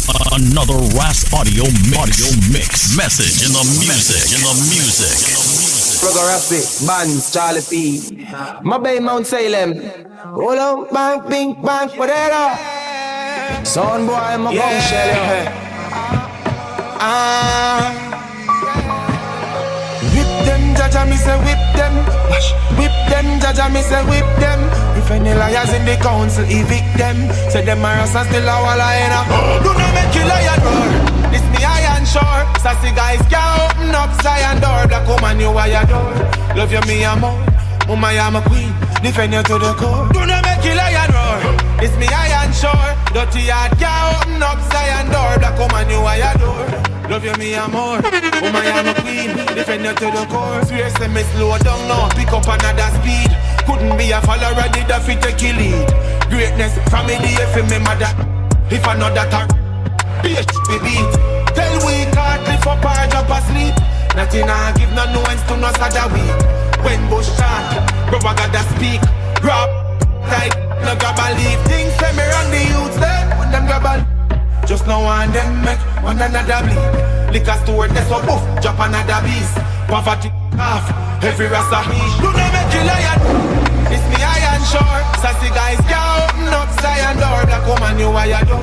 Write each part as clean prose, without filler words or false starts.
Another Ras audio mix. Message in the music. Roger Rafi, Bands, Charlie P. My bay Mount Salem. Hold on, bang, pink, bang, whatever. Son boy, I'm a gun shell. Whip them, Jaja, me say whip them. Whip them, Jaja, me say whip them. If any liars in the council, evict them. Say them are still a walla in a. Do not make you liar door. This me iron sure. Sassy guys can't open up Zion door. Black woman, you wire door. Love you, me a more. Mama, I'm a queen. Defend you to the core. Do not make you liar roar. This me iron sure. Dirty heart can't open up Zion door. Black woman, you wire door. Love you, me a more. Mama, I'm a queen. Defend you to the core. Swear say me slow down now. Pick up another speed. Couldn't be a follower, did a fit take a lead. Greatness, family, if me mother. If another time, bitch, we beat. Tell we can't lift up or drop asleep. Nothing I give no nuance to no sada week. When bush shot, rubber gotta speak. Rap, tight, no grab a leaf. Things say me run the youths then. When them grab a just no one them make one another bleed. Liquor store, that's so boof, drop another beast. Poverty off, every rasta. Do not make you lion. It's me iron sure. Sassy guys can't open up Zion door. Black woman, you wire door.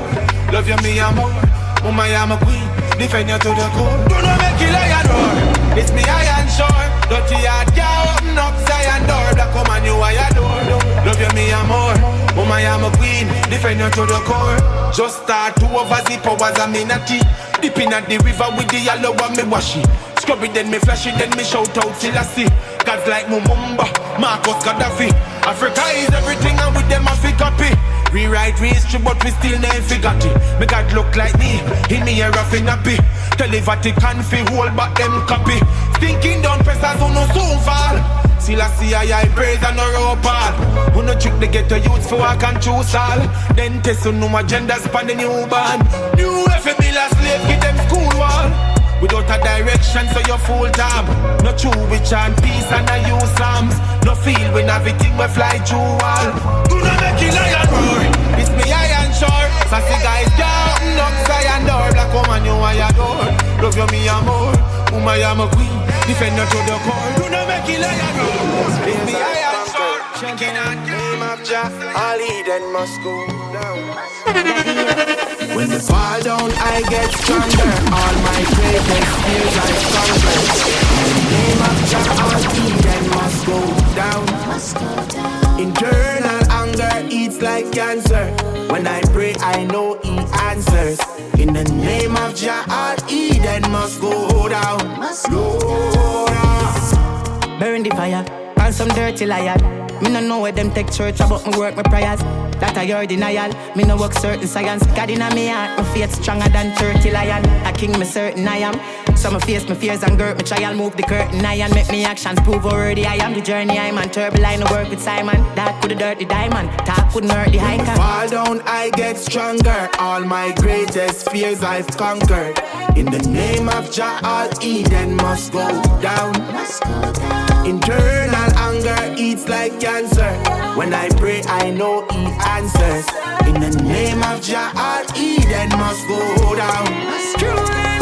Love you, me a more. Mama, I'm a queen. Defend you to the core. Do not make you lion roar. It's me iron sure. Dirty heart can't open up Zion door. Black woman, you wire door. Love you, me a more. Mama, I'm a queen. Defend you to the core. Just start to over the powers of me natty. Dipping at the river with the yellow and me wash it. Scrub it, then me flash it, then me shout out till I see. Gods like Mumumba, Marcus Gaddafi. Africa is everything and with them I fi copy. Rewrite history but we still never forgot it. Me God look like me, in me a rough in a bit. Tell the Vatican fi hold back them copy. Thinking down pressers who no soon fall. Still I see I praise and no rope all. Who no trick to get the youths for walk and choose all. Then test who no agendas pan the newborn. New FML a slave, get them school wall. Without a direction, so you're full time. No true witch and peace and I use psalms. No feel when everything we fly through all. Do not make it lion roar. It's me iron sure. Sassy guys down, up Zion door. Black woman, you are your door. Love you, me a more. Mama, I'm a queen. Defend you to the core. Do not make it lion roar. It's me iron sure. Shaking on name of Jah. All Eden must go down. When the fall down, I get stronger. All my greatest fears I conquer. In the name of Jah, all Eden must go down. Internal anger eats like cancer. When I pray, I know He answers. In the name of Jah, all Eden must go down. Burn the fire, and some dirty liar. Me no know where them take church about me work, my prayers. That I your denial. Me no work certain science. God in me heart, my faith stronger than 30 lion. A king, me certain I am. So me face my fears and girth, me trial move the curtain. I and make me actions prove how worthy I am. The journey I'm on, turbo line to work with Simon. That could the dirty diamond, talk couldn't hurt the hiker. Fall down, I get stronger. All my greatest fears I've conquered. In the name of Jah, all Eden must go down. Internal anger eats like cancer. When I pray, I know He answers. In the name of Jah, all Eden must go down.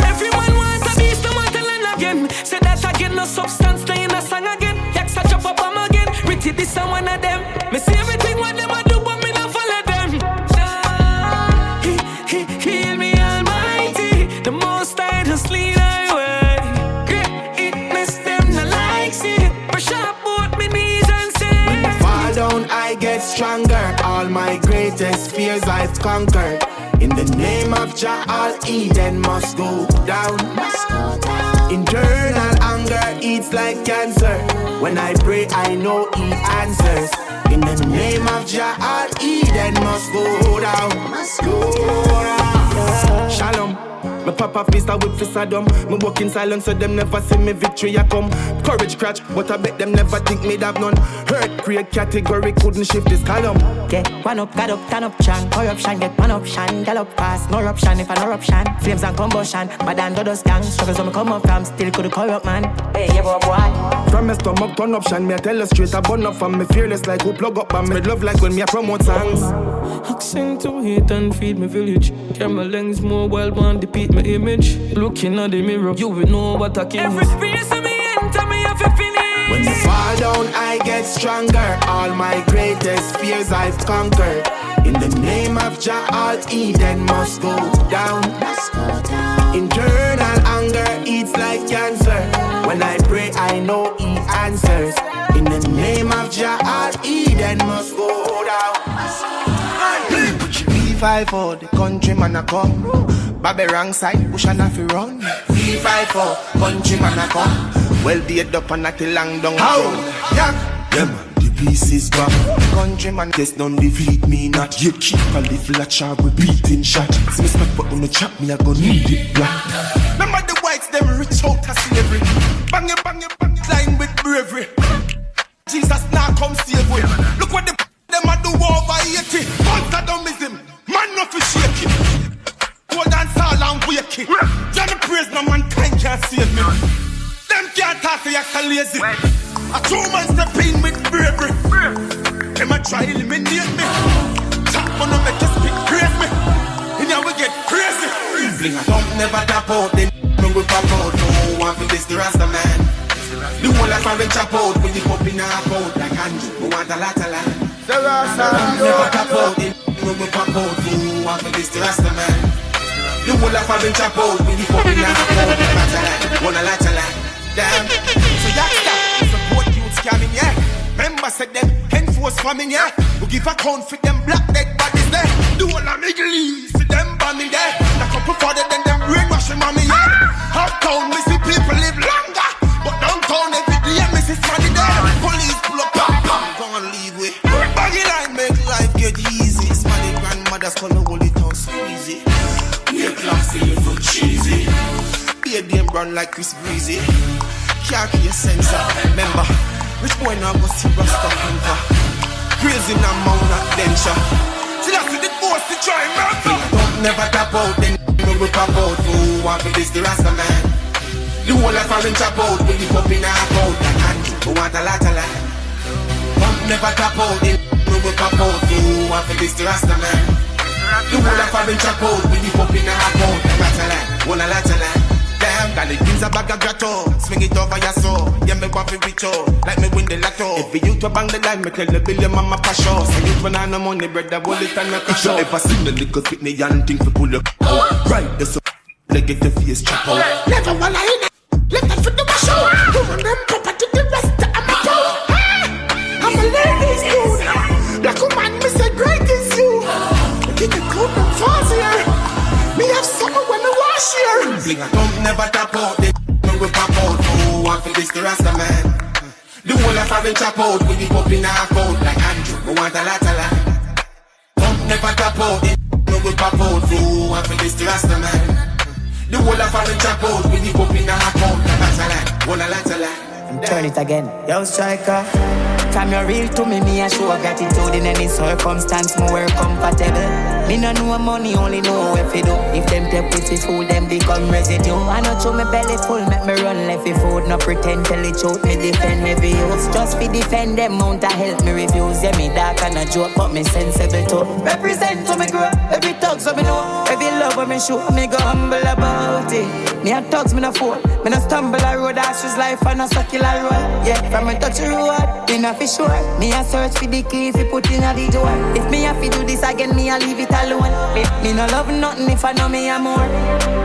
Everyone wants a beast, no want to learn again. Say that again, no substance, stay in a song again. Yaksta chop up them again. Rytical, this and one of them. Me see everything what them a do, but me not follow them. Heal me Almighty, the Most High just lead I way. Greatness them no like see. Push up both me knees and say. When I fall down, I get stronger. All my greatest fears I've conquered. In the name of Jah, all Eden must go down. Internal anger eats like cancer. When I pray, I know He answers. In the name of Jah, all Eden must go down. Shalom. Me pop off pistol with fist of them. Me walk in silence so them never see me victory I come. Courage crash, but I bet them never think me have none. Hurt, create category, couldn't shift this column. Yeah, one up, got up, turn up, chan. Corruption, get one option. Gallop pass, no eruption, if an eruption. Flames and combustion, but then do those gangs. Struggles when me come up from, still could corrupt man. Hey, yeah, boy. From my stomach, turn option. Me I tell her straight, I burn up from me fearless like who plug up and me love like when me I promote songs. Accent to hate and feed me village. Camera lens more wild one, depict my image. Looking at the mirror, you will know what I can. Every space of me enter me have to finish. When I fall down, I get stronger. All my greatest fears I've conquered. In the name of Jah, all Eden must go down. Internal anger eats like cancer. When I pray, I know He answers. In the name of Jah, all Eden must go down. V5 the countryman a come. Babbe wrong side, push and have to run. V5 countryman a come. Well beat up and not long down. How? Yeah. Yeah man, the peace is back. Countryman test don't defeat me not. Yet keep a little at sharp with beating shot. See me stop but when you chop me I go need it black. Remember the whites them rich out of slavery. Bang it, line with bravery. Jesus now come save we. Look what them a do over 80. Consadomism, man no fi shake it. Go Dancehall and wake it. Johnny praise no mankind can't save me. Them can't talk to Yaksta lazy. A true man step in with bravery. Them a try eliminate me. Top man no make you speak praise me. And now we get crazy. Bling a thump never tap out. Then no we pop out. No one for this the Rasta man. The whole life I chop out. When you pop in a out like Andrew. We want a lot of land. The Rasta never tap out. Then no we pop out. No one for this the Rasta man. The whole life I chop out. When you pop in a out like Andrew. Want a lot of land. Damn. So Yaksta, support youths coming, yeah. Members said them, enforce famine, yeah. We give account for them black dead bodies there. Do all the Middle East, see them bombing there. The couple farther than them brainwashing mommy, yeah. Uptown, we see people live longer. But downtown, every day, me see money there. Police pull up, go and leave with. Baggy line make life get easy. Smelly grandmothers call the holy town squeezy. We a classy, little cheesy. Be a damn run like Chris Breezy. Can't keep your sensor. Remember, which boy now go see Rasta Hunter? Crazy now mount not denture. See that's the force to try and murder. Don't never tap out, then we will pop out. Who want for this the Rasta man? The whole life I chop out. When you pop in a out like Andrew, who want a lot of land. Don't never tap out, then we will pop out. Who want for this the Rasta man? The whole life I chop out. When you pop in a out like a lot of land. Want a lot of land. Got the things a bag of grotto. Swing it over your soul. Yeah, me want to reach out. Like me win the lotto. If you to bang the line, me tell the billion mama pass show. So you when I no money, brother, bullet and me cash out. If I see the little fitness and thing for pull up right, there's a like get the face chop out. Never while I in it. Left that for the wash out. Woman them property the rest of my toe. I'm a ladies dude. Black woman, me say great is you. Get the coat and falls here. Me have summer when I wash here. Bling a thump never tap out. They we pop out. Who want for this the Rasta man? The whole life I chop out. We be up in a out like Andrew. We want a lot of land. Thump never tap out. They we pop out. Who want for this the Rasta man? The whole life I chop out. We be up in a out like Andrew. Want a lot of land. Turn it again, yo striker. From your real to me, me a show gratitude in any circumstance, more comfortable. Me no know money, only know if you do. If them take with the food, them become residue. I know show me belly full, make me run left the food. No pretend till it shoot me defend heavy youths. Just fi defend them, mount a help me refuse. Yeah, me dark and a joke, but me sensible too. Represent to me grow, every talk so me know. Every love when me show, me go humble about it. Me a thugs, me no fool. Me no stumble a road, ashes life and no circular road. Yeah, from me touch the road, me no fi sure. Me a search for the key if you put in a the door. If me a fi do this again, me a leave it alone. Me no love nothing if I know me a more.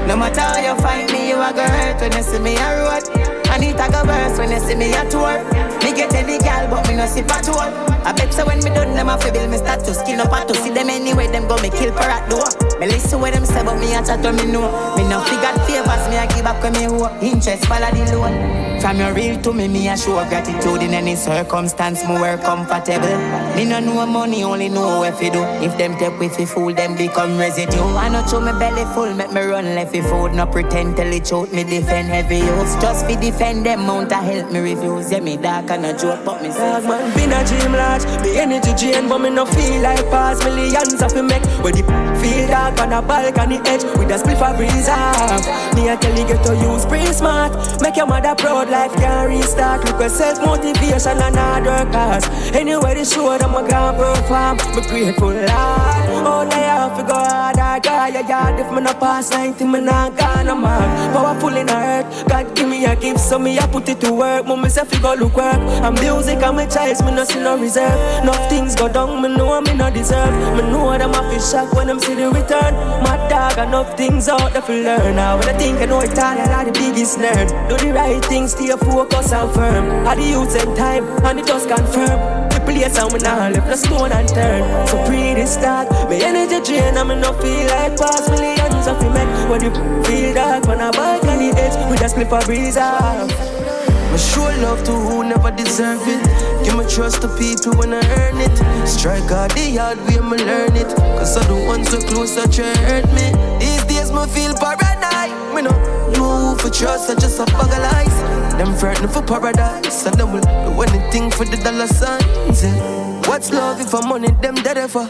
No matter how you find me, you a go hurt when you see me a road. And it a go burst when you see me a tour. Me get any gal, but me no sip at all. I bet so when me done them a fi build me start to skin up and to see them anyway. Them go me kill per at door. Me listen what them say, but me a chat to me know. Me no figure favor pass me, I give back when me owe. Interest follow the loan. From your real to me I show gratitude in any circumstance. Me work comfortable. Me no know money, only know if you do. If them take with the fool, them become residue. I know show me belly full, make me run left the food. No pretend till it choke me defend heavy youths. Just fi defend them mount to help me reviews. Yeah, me dark and a joke, but me say man, been a dream large. Me energy drain, but me no feel like pass millions of me make. Where the feel dark on a balcony edge with a spliff a breeze off. Me I tell you get to use pretty smart. Make your mother proud, life can restart. Look at self-motivation and hard work cause anywhere they show them I can't perform. Me grateful Lord. All I have to go hard, I got your yard. If me no pass 90, me not gonna man. Powerful in the earth, God give me a gift, so me I put it to work. Mama say fi go look work. And music and my choice, me no see no reserve. Enough things go down, me know me no deserve. Me know them a fi shock when them see the return. My dog, enough things out there fi learn. Now when I think I know it all, I like the biggest nerd. Do the right things, stay focused and firm. All the youths and time, and it just confirm. The place and we now left no stone unturned. So pretty start, me energy drain, and me no feel like pass millions of you make. When you feel dark, when I bike on the edge, we just flip a breeze off. I show love to who never deserve it. Give me trust to people when I earn it. Strike out the hard way, me learn it. Cause all the ones who close that try hurt me. These days me feel paranoid. Me no know who for trust, I just a bag of lies. Them frightened for paradise, and them will do anything for the dollar signs. Yeah. What's love if I'm money, them dead for?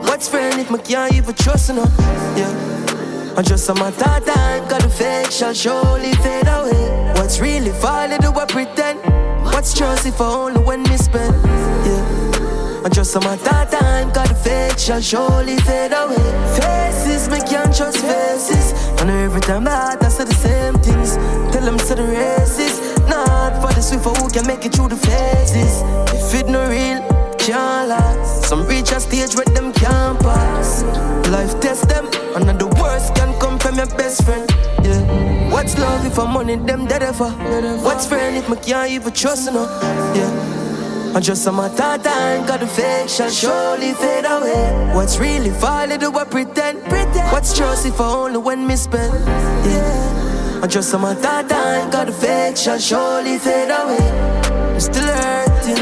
What's friend if me can't even trust enough? Yeah. I just a matter of time, cause the fake shall surely fade away. What's really falling, do I pretend? What's trust if I only when me spend? Yeah. I just a matter of time, cause the fake shall surely fade away. Faces, me can't trust faces. And every time I say the same things. Tell them to the races. Not for the swift who can make it through the phases. If it no real, can't last. Some reach a stage where them can't pass. Life test them, and the worst can come from your best friend. Yeah. What's love if I'm money, them dead for? What's friend if me can't even trust enough? Yeah. I just a matter of time, cause the fake shall surely fade away. What's really falling, do I pretend? What's trust if I only when me spend? Yeah. I just a matter of time, cause the fake shall surely fade away. I'm still hurting,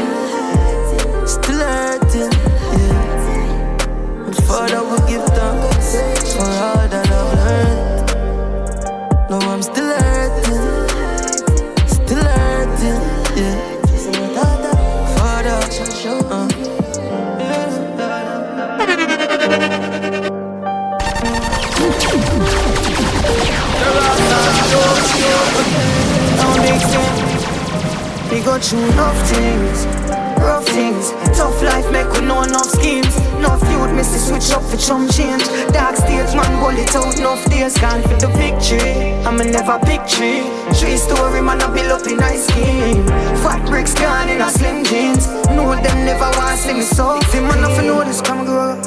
still hurting, yeah. But Father will give thanks for all that I've learned. No, I'm still hurting, yeah. We go through enough things, rough things. Tough life make we know enough schemes. Enough youth miss the switch up for some change. Dark stage man roll it out. Enough days gone for the victory. I'm a never picture. 3-story man I build up in ice scheme. Fat bricks gone in a slim jeans. Know them never want to see me so. See man nothing know this come grow up.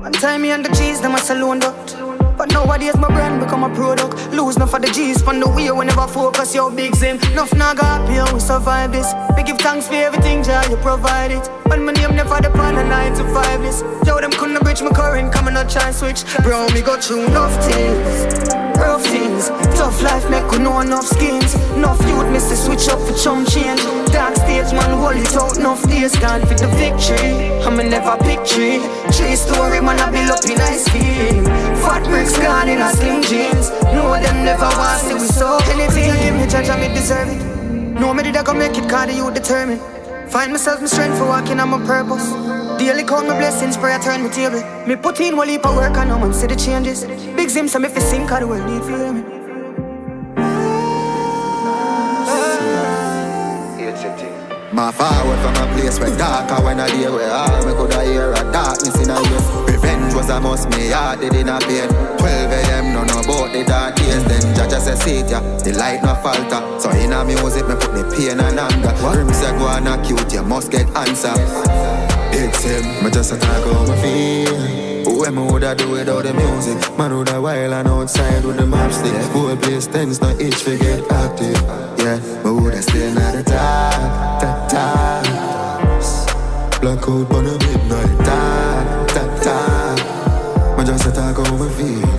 One time me and the G's them a saloon out. But nowadays my brand become a product. Lose enough of the G's from the wheel. We never focus your big zim. Enough naga happy how we survive this. We give thanks for everything, Jah, you provide it. When my name never depend on 9 to 5 this. Yo, them couldn't bridge my current, come and not try and switch. Bro, me go through enough things, rough things. Tough life make we know enough schemes. Enough youth miss the switch up for chum change. Dark stage man roll it out. Enough days gone for the victory. I'm a never picture. 3-story man I build up in ice scheme. Fat bricks gone in a slim jeans. No them never want to see we so. Anything you give me, judge I me deserve it. No me did I go make it, cause you determined. Find myself, my strength for walking on my purpose. Daily count my blessings, pray I turn my table. Me put in one heap of work and no man see the changes. Big Zim so me fi sing, cause the world need to hear me. My forward from a place where darker when I deal with all me coulda hear a darkness in a ears. Revenge was a must, me heart did in a pain. 12 a.m. no about the dark days. Then Jaja say seek ya, the light no falter. So in a music me put me pain and anger. Rim say go and acute, you must get answer. It's him, me just a talk how me feel. Who am I woulda do without the music? Man woulda wild and outside with the map stick. Whole place tense, no itch fi get active. Yeah, me woulda stay in the dark. Blackout on a midnight, ta. Man just a talk how me feel.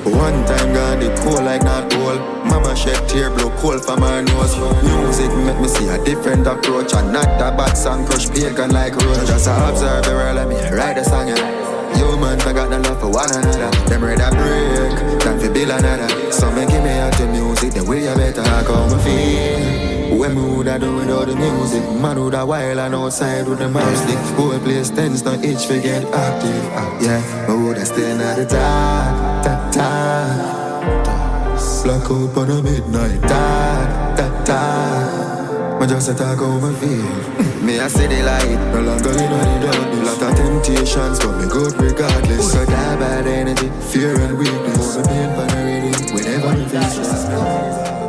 One time gone the cold like not cold. Mama shed tear blow cold from her nose. Music make me see a different approach. And not a bad song crush pagan like road. Just observe the world and me write a song, yeah. Humans I got no love for one another. Them ready to break, time for build another. So me give me out the music, the way I better how me feel. When me woulda do without the music, man woulda wild and outside with the mouse stick. Whole place tense, no itch for get active. Yeah, me woulda stay at the dark, black out on a midnight, me just a talk how me feel. Me I see the light, no longer in the darkness. Lot of temptations, but me good regardless. So that bad energy, fear and weakness. Me pain for the reading, whenever me feel stressed.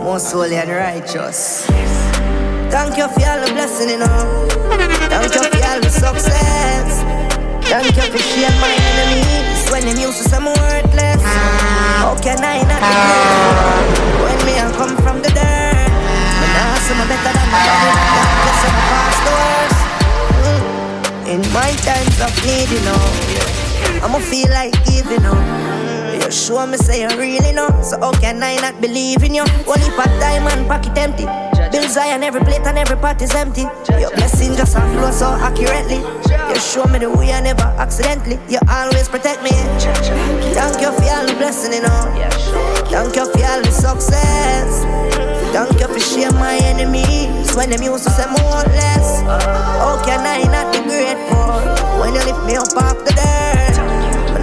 Most holy and righteous. Thank you for all the blessing, you know. Thank you for all the success. Thank you for sharing my enemies when them used to say I'm worthless. How can I not be good when me I come from the dirt? But now I'm better than nobody. Thank you so much past the worst. In my times of need, you know, I'ma feel like giving up. You show me say you really know. So how can I not believe in you? Only part time and pocket empty. Bills high and every plate and every pot is empty. Your blessing just a flow so accurately. You show me the way I never accidentally. You always protect me. Thank you for all the blessing, you know. Thank you for all the success. Thank you for sharing my enemies when them used to say more or less. How can I not be grateful when you lift me up off the dirt?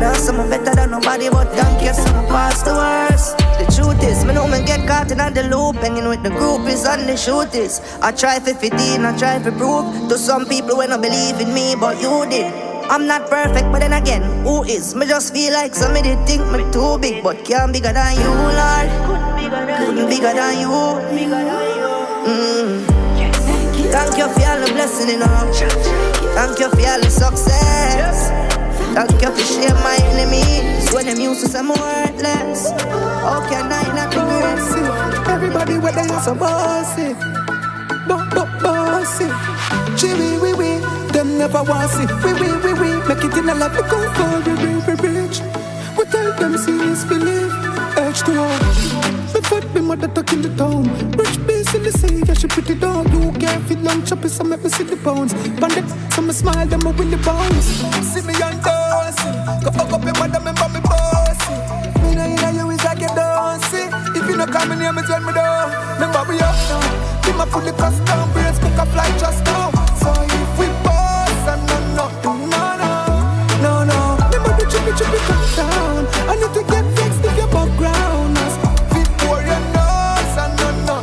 Now someone better than nobody, but thank you, someone past the worst. The truth is, me know me get caught in the loop, hanging with the groupies and the shooters. I try for 15, I try for prove to some people when I believe in me, but you did. I'm not perfect, but then again, who is? Me just feel like somebody think me too big, but can't bigger than you, Lord. Couldn't bigger than you. Thank you for all the blessing, you know. Thank you for all the success. Thank you for sharing my enemies when them used to say I'm worthless. How can I not be grateful? Everybody where they are so bossy, bossy. We, them never want see. We, make it in a life we go for we rich. We tell them serious believe, H2O. Me fight me mother tuck in the town. Rich beast in the sea, yeah she pretty down. You can't feel long choppy, so make me see the bones. Bandit, so me smile, them a willy bounce. See me and dancing, go fuck up your mother, remember me bossy. Me know you know you is like you dancing. If you not coming here, me tell me down. Remember we up now, give my food the custom. Brains cook a fly just now. So if we boss and no, remember the chippy come down. I need to get fixed in your background. Before your nose and no.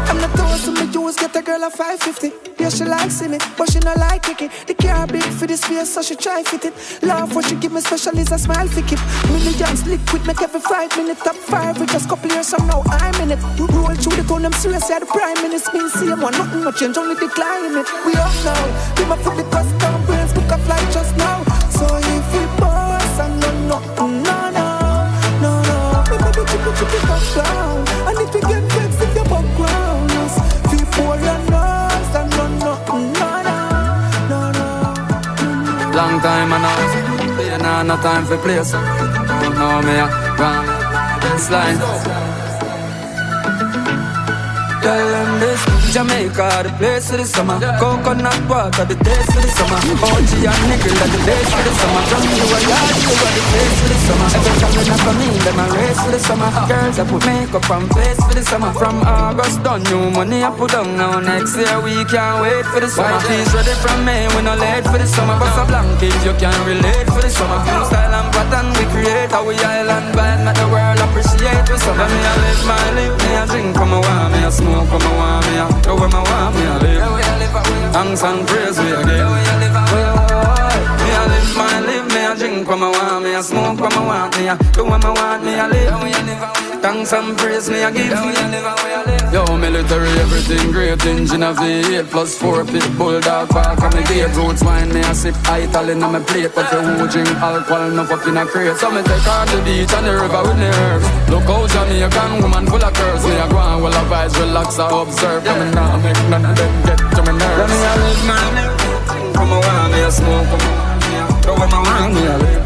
I'm not told to me use get a girl at 550. Yeah, she likes it, but she not like it. The car big for the space, so she try fit it. Love what she give me special is a smile for keep. Millions liquid make every 5 minutes. Top 5 with just couple years, so now I'm in it. Roll through the tone, them serious, yeah, the prime minutes. Mean same one, nothing much change, only decline it. We up now, give my foot the custom brains, book a flight just now. So if we boss and no. Remember chippy top down. I need to get fixed in your background. Before your nose and no. Long time and now, pay no time for play so. Don't know me, run this line. Tell them this, Jamaica, the place for the summer. Coconut water, the taste for the summer. OG and nickel, that the base for the summer. From you a yard, you are the place for the summer. Every time when I come in, them a race for the summer. Girls, I put makeup and face for the summer. From August done, new money I put down now. Next year we can't wait for the summer. White tees ready from May, we no late for the summer. Bust a blanket, you can relate for the summer. New style and pattern we create, how we island vibe, make the world appreciate the summer. Me I live my life, me I drink come a warm, me I smoke. Come on, want me, go where I want me, I live. Thanks and praise we again. Me I live my live, me I drink when I want me, I smoke when I want me, do when I want me, I live. Thanks and praise me, I give. Yo, military, everything great. Engine of V8 plus 4 pit bulldog park on me gate. Roots wine, me I sip Italian on my plate. But the who drink alcohol, no fucking a crate. So me take on the beach and the river with the herbs. Look out Jamaican woman full of curves. Me I go on while I vibes relax, I observe. Coming now, make none of them get to me nerves. Let me I live my life. Come on, me I smoke, come on. Go where I want me, I live.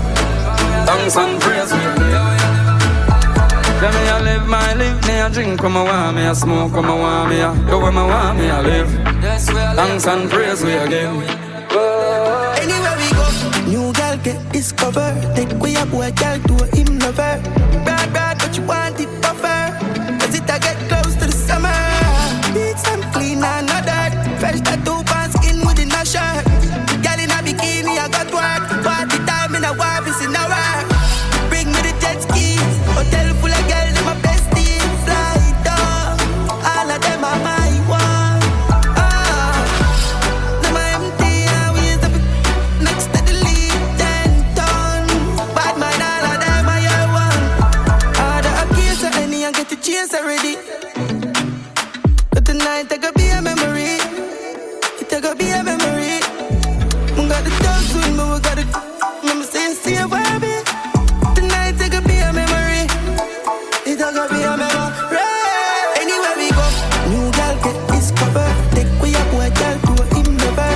Thanks and praise we again. Let me a live my live, me a drink when I want, me a smoke when I want, me a do when I want, me a live. Thanks and praise we again. Anywhere we go, new girl get discovered. Take away a boy girl to a him lover. Bad, but you want it buffer. Cause it a get close to the summer. Beats and clean and not dirt. Fresh tattoo pan skin within a shirt. Girl in a bikini, I got work. Party time in a wife is in a work. Bring me the jet ski. Hotel full of girls, them my besties. Fly down, all of them are my one. Them are empty and we is up next to the lead 10 ton. Bad mind, all of them are your one. All the keys are any and get the chase already. But tonight I could be a memory. It could be a memory. We got the dogs with me, we got the remember saying see a baby. Tonight it could be a memory. It could be a memory. Anywhere we go, new girl get discovered. Take away a boy girl to a him lover.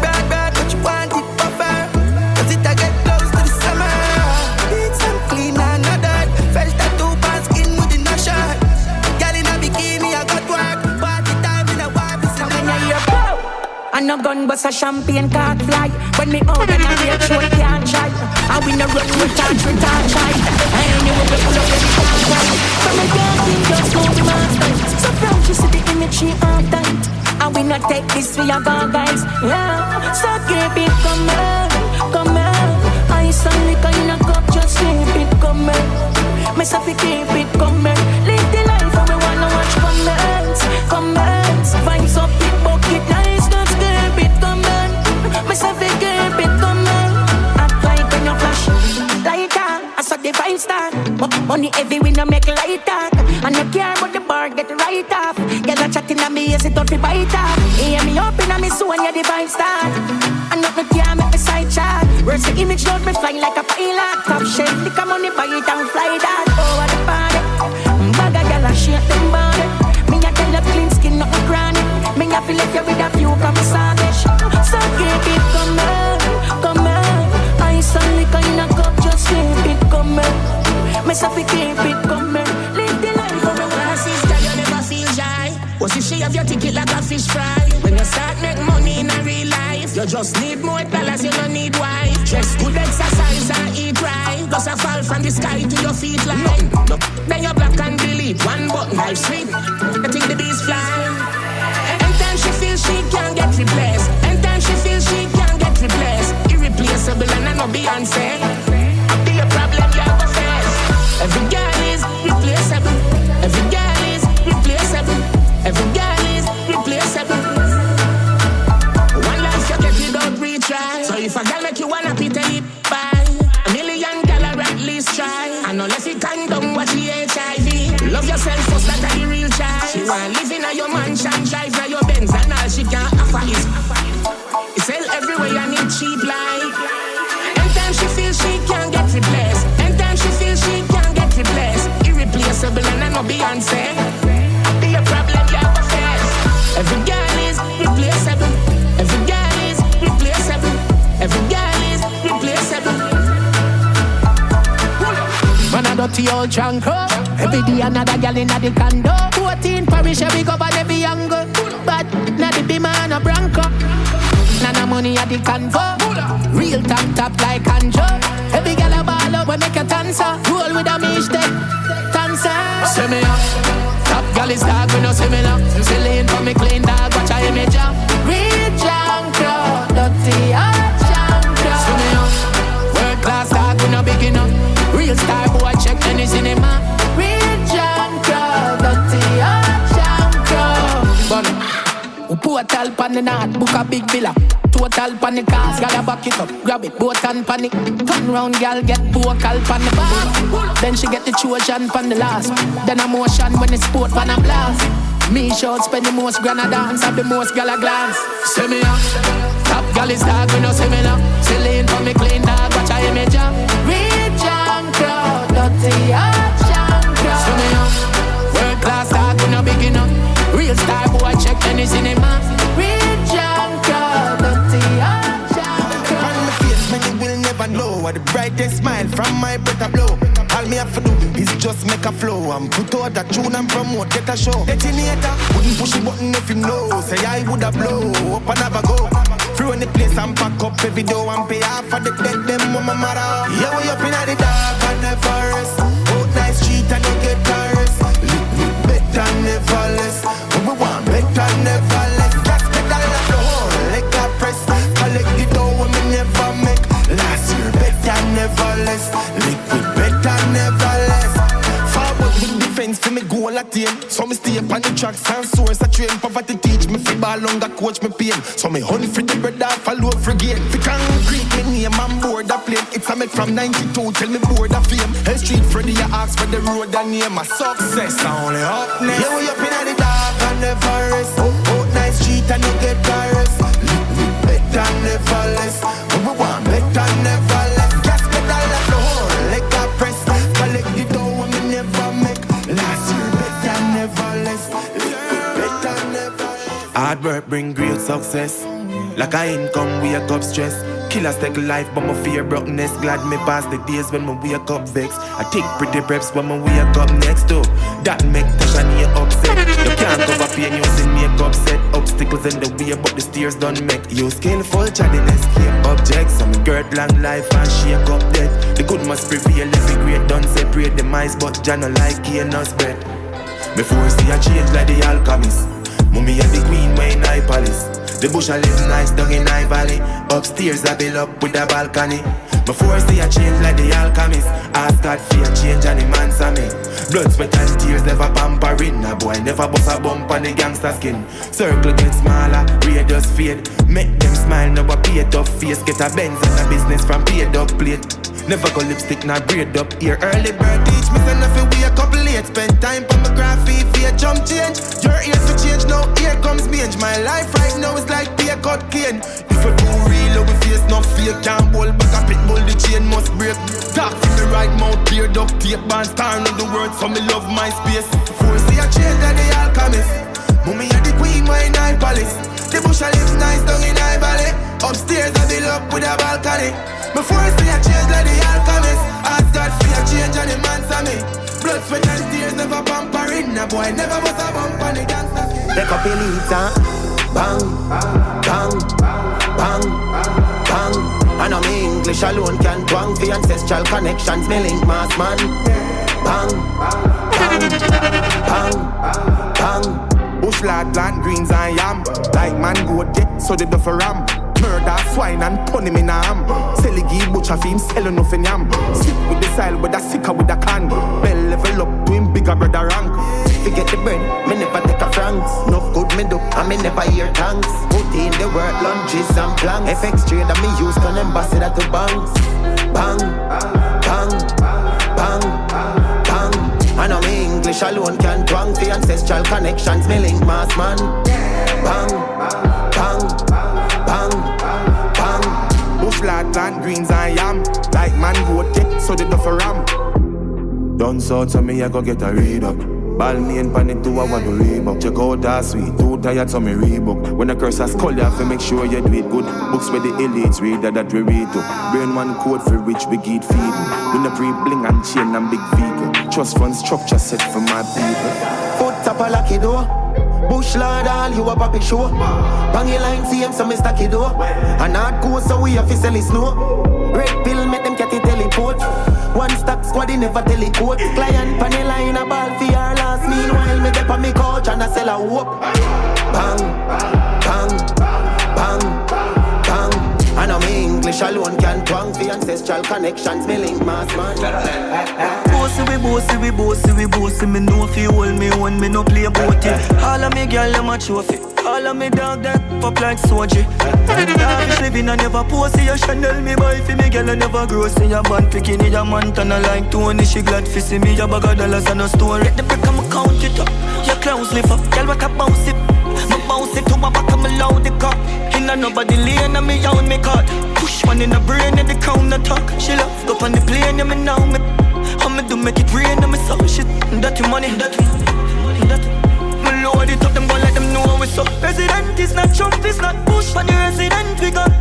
Bad, but you want it buffer. Cause it a get close to the summer. Beats and clean and not dirt. Fresh tattoo pan skin within a shirt. Girl in a bikini, I got work. Party time in a wife is in a work. And no gun bust a champagne can't fly. When me open a real show can't try. And we no run with touch try. And anyway we pull up every can't try. From a girl thing just know the master. So from she see the image she all tight. And we not take this for your girl guys. Yeah. So keep it coming. Ice and liquor in a cup just keep it coming. Myself keep it coming. Live the life and we wanna watch comments. Vibes up it bucket nice. Myself keep it coming. Act like when you flash lighter. I saw the vibe start. Money heavy we no make lighter. And you care about the bar get right off. Get a chatting at me yes it don't fi bite off. Hear me up in a me soul yeah the vibe start. And not me care make me side chat. Words the image load me flying like a pilot. Top shelf lick a money buy it and fly that. Over the party. Bag a gyal a shake them body. Me a tell you clean skin not me chronic. Me a feel like you with a few come savage. So keep it coming. Ice and liquor in a cup, just keep it coming. Myself keep it coming. Live the life of a glasses, girl, you never feel shy. Once you shave your ticket like a fish fry. When you start make money in a real life, you just need more dollars, you don't need wife. Dress good, exercise and eat right. Cause I fall from the sky to your feet like no. Then you block and delete, one button, life sweet. I think the bees fly. Anytime she feels she can't get replaced. Anytime she feels she can't get replaced. Irreplaceable and I know Beyonce. Be a problem you ever face. Every girl is replaceable. Every girl is replaceable. Every girl is replaceable. One life you get without retry. So if a girl make you wanna pity it, buy $1 million at least try. And unless you can don't watch the HIV. Love yourself first, that's the real child. She wanna live in a your mansion, drive na your Benz, and all she can offer is sell everywhere and need cheap life. Anytime she feels she can't get replaced. Anytime she feels she can't get replaced. Irreplaceable and I know Beyonce. Be a problem you ever face. Every girl is replaceable. Every girl is replaceable. Every girl is replaceable. Man a dirty old trunk. Every day another girl in the condo. 14 parish every cover every angle. But not the be man a Bronco. Nana money at the convo. Real top like Anjo. Every girl a ball up when make a dancer. Roll with a mistake, dancer. See me up, top girl is dog we no see me now. See lean for me clean dog, watch a image up. Real junk crowd, dirty old junk crowd. See me up, world class dog we no big enough. Real star boy check any cinema. Real junk crowd, dirty old junk crowd. But portal pan the north, book a big villa. Total pan the cars, gotta back it up. Grab it, boat and panic. Turn round, girl, get vocal pan the bar. Then she get the Trojan pan the last. Then a motion when it's sport pan a blast. Me shout spend the most granna dance, have the most gala glance. See me up, top gal is dog, we no see me now. See lean for me clean dog, watch a image up. Real junk crowd, dirty hot junk crowd. See me up, world class dog, we no big enough. Real star boy check any cinema. Real junk crowd, dirty hot junk crowd. On my face, man, you will never know what the brightest smile from my breath a blow. All me have to do is just make a flow and put out a tune and promote, get a show. Detonator, wouldn't push the button if you know. Say I woulda blow, up and never go. Through in the place and pack up every door and pay off for the dead, them mama matter. Yeah, we up in the dark and the forest. Out nice street and you get terrorists. Live better, never less. We want better, never less. That's better than the whole leg I press. Collect the dough when me never make. Last year, better, never less. Liquid better, never less. Forward with defense for me goal attain. So me stay up on the tracks and source a train. Poverty teach me fi ball longer, coach me pain. So me hunt for the bread off follow for gain. Fi concrete me name and board a plane. It's a make from 92 tell me board a fame. Hell street Freddy you ask for the road and name a success. I only up next. Yeah, we up in the dark and never rest. Out nice street and you get terrorists. Live better, never less. We want better, never less. Gas pedal like the whole leg I press. Collect the dough when me never make. Last year better, never less. Better, never less. Hard work bring great success. Like I income, wake up stress. Killers take life, but my fear brokenness. Glad me pass the days when me wake up vex. I take pretty preps when me wake up next to. That make Tashani upset. You can't cover pain using makeup set. Obstacles in the way, but the stairs don't make you skillful. Chatting escape objects. I'm gird long life and shake up death. The good must prevail, every great don't separate the mice, but Jano like Kianos bread. Before see a change like the alchemist. Mummy and the queen way in high palace. The bush I live nice down in high valley. Upstairs I build up with a balcony. Before I see a change like the alchemist. Ask God for a change and the man saw me. Blood, sweat and tears never pampering. A boy never bust a bump on the gangster skin. Circle get smaller, radius fade. Make them smile, never pay a tough face. Get a Benz and a business from paid up plate. Never go lipstick, not braid up here. Early bird teach me say nothing wake up late. Spend time on my graphic via jump change. Your ears to change now, here comes mange. My life right now is like be a cut cane. If you do real, we face no fake. Can't hold back a pit bull, the chain must break. Talk from the right mouth, clear duct tape. Band star on the words, so me love my space. Before see a change like the alchemist. Mummy and the queen, why in high palace. The bush I live nice down in high valley. Upstairs I build up with a balcony. Before I see a change like the alchemist. Ask God for a change and the man saw me. Blood, sweat and tears never pampering. A boy never was a bump on the gangster skin. Take up your leads, bang, bang, bang, bang. I know me English alone can twang. The ancestral connections, me link mass man. Bang, bang, bang, bang. Bush lad plant greens and yam. Like man go get so they do for ram. Murder swine and pun him in a ham. Seligi butcher fi him sell enough in yam. Sit with the style with a sicker with a can. Bell level up to him bigger brother rank. Forget the bread, me never take a francs. Enough good me do, and me never hear thanks. Put in the work, lunches and planks. FX trade and me use can ambassador to banks. Bang, bang, bang, bang. I know me English alone can twang. The ancestral connections, me link mass man. Bang, bang, bang, bang. Bush lad plant greens and yam. Like man go get so they do for ram. Done so to me I go get a read up. Ball me and pan it to a want to Reebok. Check out that sweet, too tired so me Reebok. When I curse a skull you have to make sure you do it good. Books where the elites read that we read to. Brain one code for rich we get feeding. We no pre-bling and chain and big vehicle. Trust fund structure set for my people. Foot tap a lucky door. Bush lord all you a papi show. Bangy line see him so me stack it door. And hard go so we have to sell it snow. Red pill make them get it teleport. One stack squad he never tell it quote. Client pan the line a ball for your last. Meanwhile me dep on me couch and I sell a whoop. Bang, bang, bang, bang. I know me English alone can twang. The ancestral connections me link mass man. Bossy, me know if you hold me one, me no play about it. All of me girl, them a trophy. All of me dog, that pop like soji. Lavish living, I never pose. Your Chanel, me buy for me girl, I never grow. See your band picking in your Montana like Tony. She glad to see me, your bag of dollars and a store. Let the brick, I'ma count it up. Your clowns lift up, girl, what I bounce it. Me bounce it to my back, I'ma loud the cup. Inna nobody lane, and me out me cut. Push one in the brain, and the counter talk. She love, go on the plane, and me now me. I'ma do make it rain on me so shit. Dirty money, dirty money. Me load it up, them gon' let them know what's up. President is not Trump, it's not Bush. But the resident we got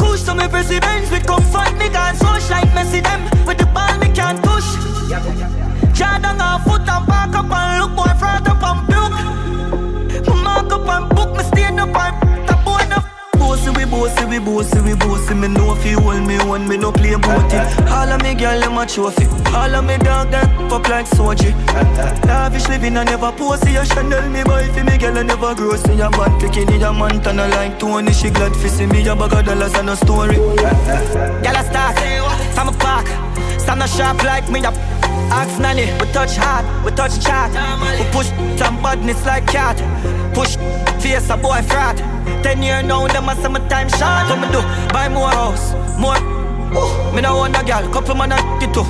Kush, so me presidents, we come fight me guns, rush like Messi them. With the ball me can't push. Jordan on foot and back up and look boy front up and book. Mark up and book, me stand up and tap boy enough. Bossy, me know if you hold me one, me no play about it. All of me girl, them a trophy. All of me dog, that up like Soji. Lavish living, I never pose. See a Chanel, me buy for me girl, I never grow. See a man picking in a Montana like Tony. She glad for see me, a bag of dollars and a story. Girl, I start from a park. Stand a sharp like me, ask Nanny. We touch hard, we touch chat. We push some badness like cat. Push face a boy frat. 10 years now, them a summertime shot. What me do? Buy more house, more. Me no want a girl, couple man and it too.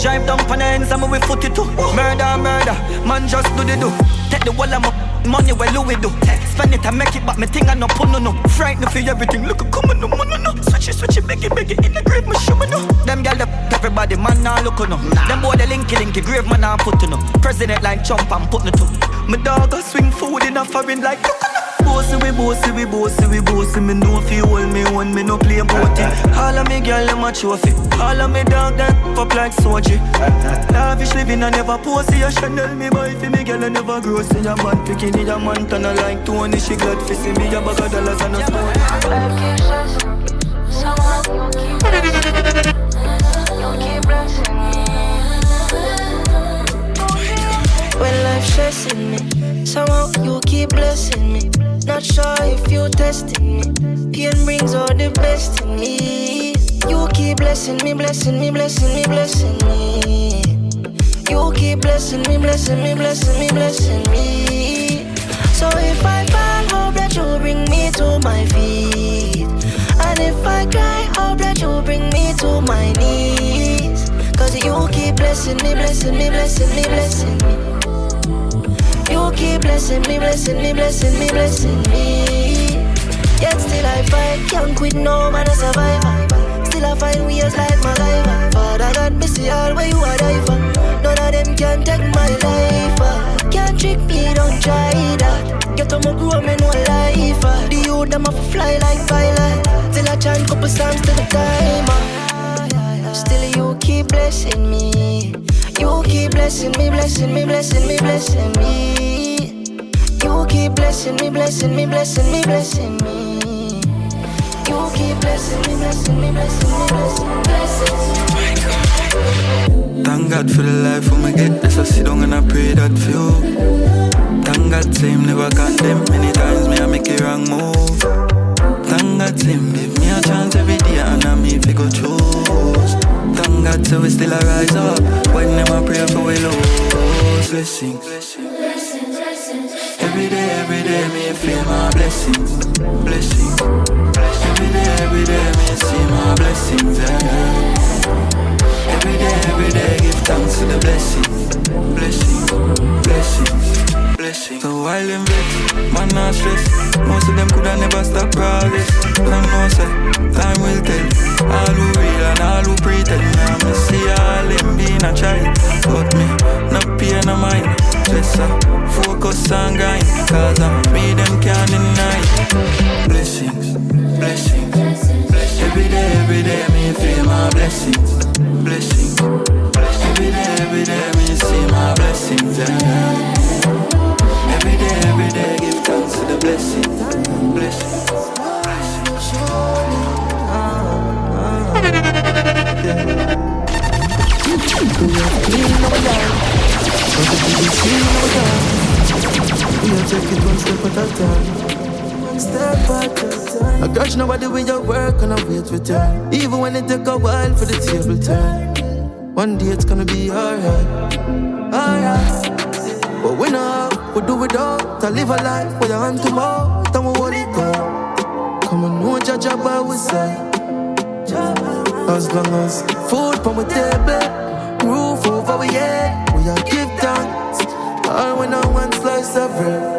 Drive down on the ends and me with foot it too. Murder, man just do the do. Take the wall of my money where Louis do. Spend it and make it, but me think I no put no. Frightened for everything, look a come on no. Switch it, beg it, in the grave, me show me no. Them girl everybody, man now look no. Them boy the linky, grave man now put no. President like Trump and put no too. Me dog a swing food in a foreign like look no. Bossy, me know if you hold me one, me no play about it. All of me girl, them a trophy. All of me dog, that up like Soji. Lavish living, I never pose. See a Chanel, me buy for me girl, I never grow. See a man picking in a Montana like Tony. She glad for see me, a bag of dollars and a stone. When life's stressing me, somehow you keep blessing me. Not sure if you testing me. Pain brings all the best in me. You keep blessing me, blessing me, blessing me, blessing me. You keep blessing me, blessing me, blessing me, blessing me. So if I fall, hope that you bring me to my feet. And if I cry, hope that you bring me to my knees. Cause you keep blessing me, blessing me, blessing me, blessing me. You keep blessing me, blessing me, blessing me, blessing me. Yet still I fight, can't quit no man a survivor. Still I find ways like my life. Father God, me see all where you are die for. None of them can take my life. Can't trick me, don't try that. Get on my grow, me no life. The youth them off fly like pilot. Still I chant couple songs to the time. Still you keep blessing me. You keep blessing me, blessing me, blessing me, blessing me. You keep blessing me, blessing me, blessing me, blessing me. You keep blessing me, blessing me, blessing me, blessing me, blessing me. Thank God for the life when we get this. I sit down and I pray that for you. Thank God say him never condemn. Many times me I make a wrong move. Thank God say him give me a chance every day and I me fi go choose. Thank God so we still a rise up. When them a pray for we lose. Blessings Every day me feel my blessings. Blessings Every day me see my blessings, yeah. Every day give thanks to the blessings. Blessings So while them vex, man not stress. Most of them coulda never stop progress. I know say, time will tell. All who real and all who pretend. Now me see all them being a child. But me, no pain no mind. Just focus and grind. Cause me them can't deny. Blessings Every day me feel my blessings. Every day me see my blessings, yeah. Every day give thanks to the blessings. We are taking one step at a time. I got nobody with your work and I wait with you. Even when it take a while for the table turn. One day it's gonna be alright. But we know we do it all to live a life where your hand to mouth and we hold it down. Come on, no judge by we side. As long as food on the table, roof over we head, we are give thanks. All we know one slice of bread.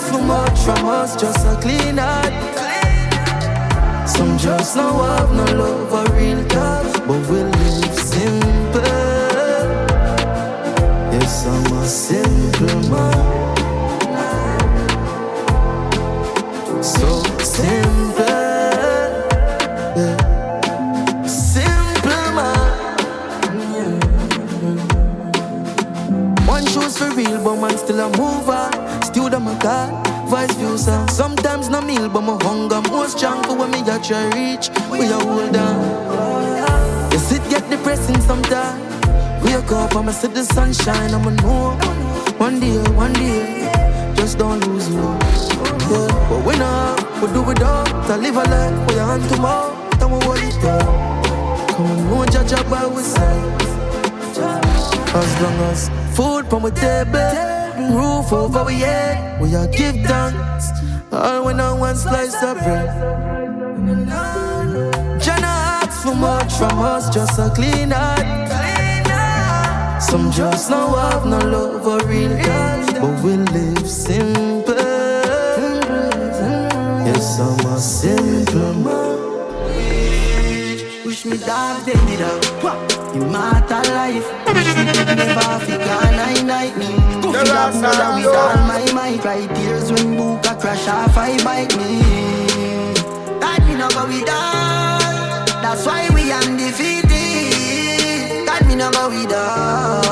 Too much from us, just a clean heart. Some just now have no love or real talk, but we live simple. Yes, I'm a simple man. So simple. man still a move on. Still them a God, vice versa. Sometimes no meal, but my hunger more strong for when me a try reach. We a hold on. Yes, it get depressing sometimes. Wake up and I see the sunshine. I'ma know one day, just don't lose hope. Yeah, but we know we do without to live a life for your hand tomorrow. Don't hold it down. Come on, no judge about we say. As long as food on the table, roof over we head, we are give thanks. All when I one slice of bread. Jana asks for much from us, just a clean heart. Some just now have no love or real God, but we live simple. Yes, I'm a simple man. Wish me dog they did up. Immortal life. Wish me never forget night me. Go feel up now with all my mic. Right tears when Buka crash off I bite me. God me no go with that. That's why we undefeated. God me no go with that.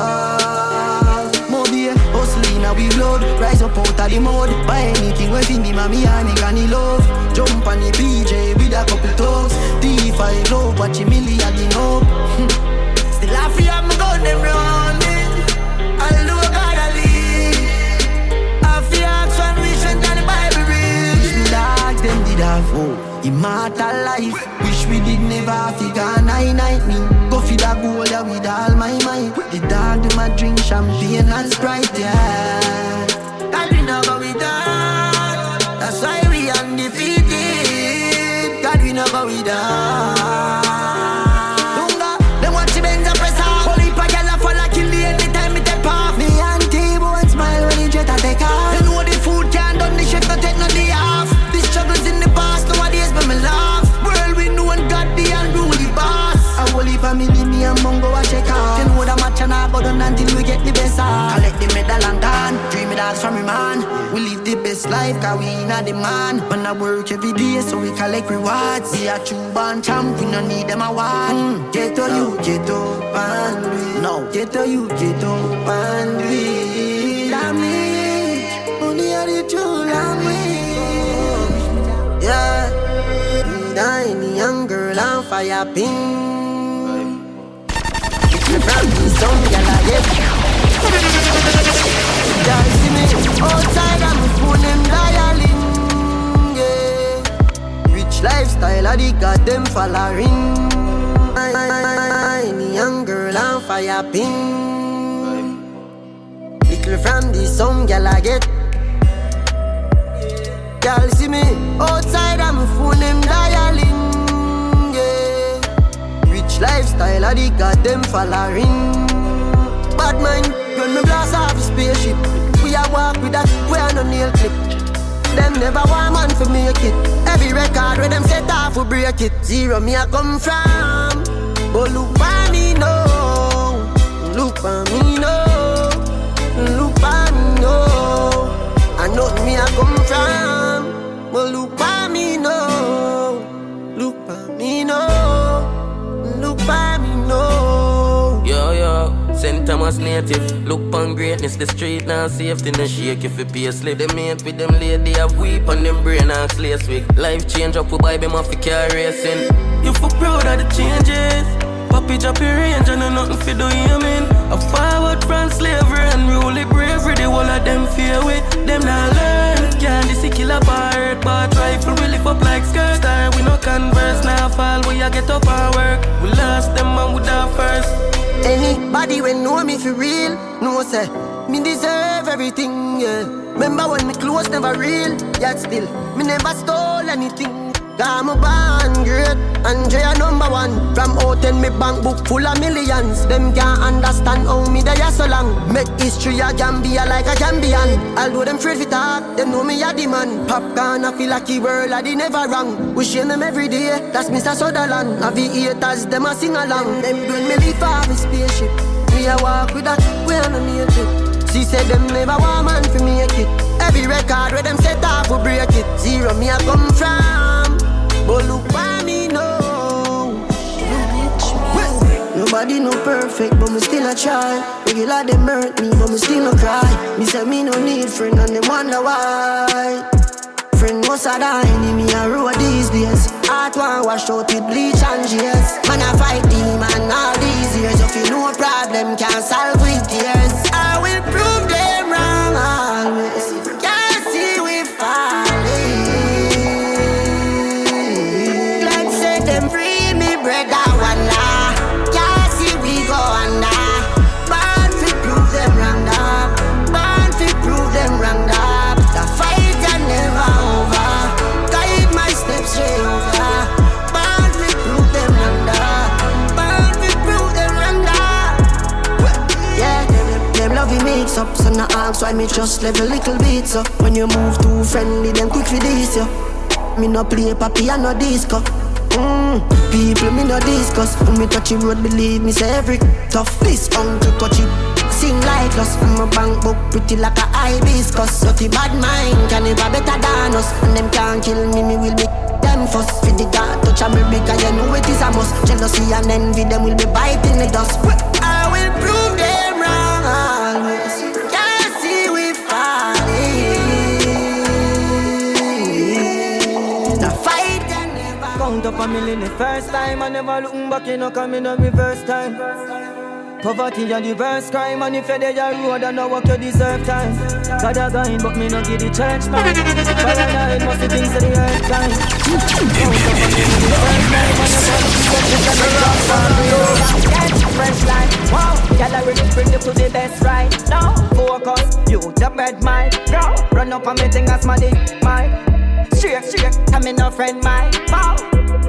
Mobile hustling now we blood. Rise up out of the mud. Buy anything we feel me mommy and me granny love. Jump on the PJ with a couple toes. D5 love, watch a million in hope. Still I feel I'm gun them running. I'll do a God I lead. I feel action vision than the Bible read. Wish me dogs them did have immortal life. Wish we did never figure night me. Go feed a goal yeah, with all my might. The dog them a drink champagne and Sprite, yeah. God we no go with that. That's why we undefeated. God we no go with that. Them watch the Benz and press off. Holy pa gyal a fall a kill the anytime me take off. Me and T-Bone smile when the jet a take off. You know the food can't done, the chef no take no day off. The struggles in the past nowadays but me laugh. World we know and God the unruly boss. A holy family me and Mongo a check out. Then know the match and I go down until we get the best off. Collect the medal and done. Dream it dogs from me man. We live the best life cause we in a demand. Man I work every day so we collect rewards. We a true born champ, we no need them a one. Get to you, get up and do it. No, get to you, get up and do it. Language, only a the true language. Yeah, tiny young girl on fire pin. The brand new song, y'all a get. Y'all see me outside and my phone them dialing, yeah. Rich lifestyle, I the got them following. Tiny young girl on fire pin. Little from the song, y'all a get. Y'all see me outside and my phone them dialing, yeah. Rich lifestyle, I the got them following. Bad mind, when me blast off the spaceship. We a walk with that, we a no nail clip. Them never want man for make it. Every record where them set off, we break it. Zero me a come from, but look for me now. Look for me now. Look for me now. I know me a come from, but look for me now. Look for me now. Look for me now. Yo, yo. St. Thomas native, look on greatness, the street now safety, no shake if you pay slip. They mate with them lady, have weep on them brain and slaves week. Life change up, we buy them off the car racing. You for proud of the changes. Papi drop your range and nothing for do you mean. A forward from slavery and rule bravery, the whole of them fear with. Them not learn, candy see kill a bird, but rifle we lift up like skirt. Star we no converse, now fall we a get up and work. We lost them and we die first. Anybody when know me for real, know say me deserve everything, yeah. Remember when me clothes never real, yet still me never stole anything. I'm a born great, Andrea #1. From out in me bank book full of millions. Them can't understand how me there so long. Make history a Gambia like a Gambian. Although them afraid to talk, them know me a the man. Popcorn I feel like a world I did never wrong. We share them every day, that's Mr. Sutherland. Have the haters, them a sing along. Them when me live off a spaceship. We a walk with that, we a no need it. She said them never want man for make it. Every record where them set off we break it. Zero me a come from, but look by me now. Nobody no perfect, but me still a try. Regular them hurt me, but me still no cry. Me say me no need friend and them wonder why. Friend was a enemy a road these days. Heart one wash out with bleach and tears. Man I fight demon all these years. If you no problem can't solve with tears. I will prove them wrong always. Can't see we falling. Let's set them free, me brother one law. Can't see we go under. Born to prove them wrong dog. Born to prove them wrong dog. The fight and never over. Guide my steps straight over. Born to prove them wrong dog. Born to prove them wrong dog. Yeah, them love you mix up. So now ask why me just level little bit so. When you move too friendly, them quick for this yo. Me no play papi and no disco. People me no discuss. When me touch the road, believe me say every tough. This uncle touch it, sing like us. I'm a bank book pretty like a hibiscus. Dirty bad mind can never better than us. And them can't kill me, me will be them first. For the God touch America, you know it is a must. Jealousy and envy, them will be biting the dust. I will prove them wrong always. Can't see we falling. The fight and never count up a million the first time. I never looking back, you know, coming on me first time. Poverty and the worst crime. And if you're there, your road and no work, you deserve time. God a going, but me no give the church man. Paranoid must be things to the earth time. Count up a million the first time. I never looking back, you fresh life, wow. Y'all already bring you to the best right. Now, focus, you the bread mind. Bro, run up on me thing as my dick, mine. Straight, I'm in no friend, mine. Wow,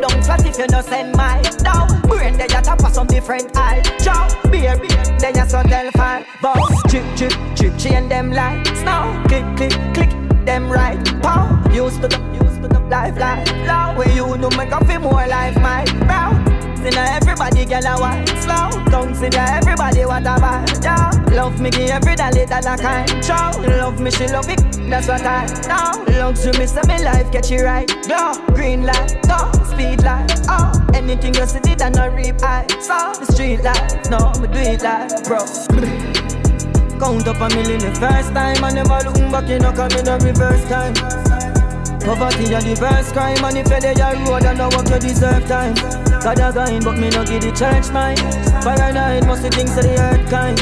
don't flat if you no send mine. Now, brain there you tap for some different eye. Joe, beer, then you so tell fine. But, drip, chain them lights. Now, click, them right. Pow, used to the life. Now, where you know make up feel more life, mine. Bro. See now everybody get a white slow. Don't see now everybody what I buy. Yeah. Love me give every dollar that I can. Show. Love me she love it. That's what I know. Luxury me say me life get you right. Glow. Green light. Go. Speed light. Oh. Anything you see that no reap I. So the street life. No me do it like bro. Count up a million the first time. I never looking back you know coming on reverse time. Poverty and the worst crime. And if you're there your road and no work you deserve time. God a going, but me no give the church mine. Paranoid must be things to the earth kind.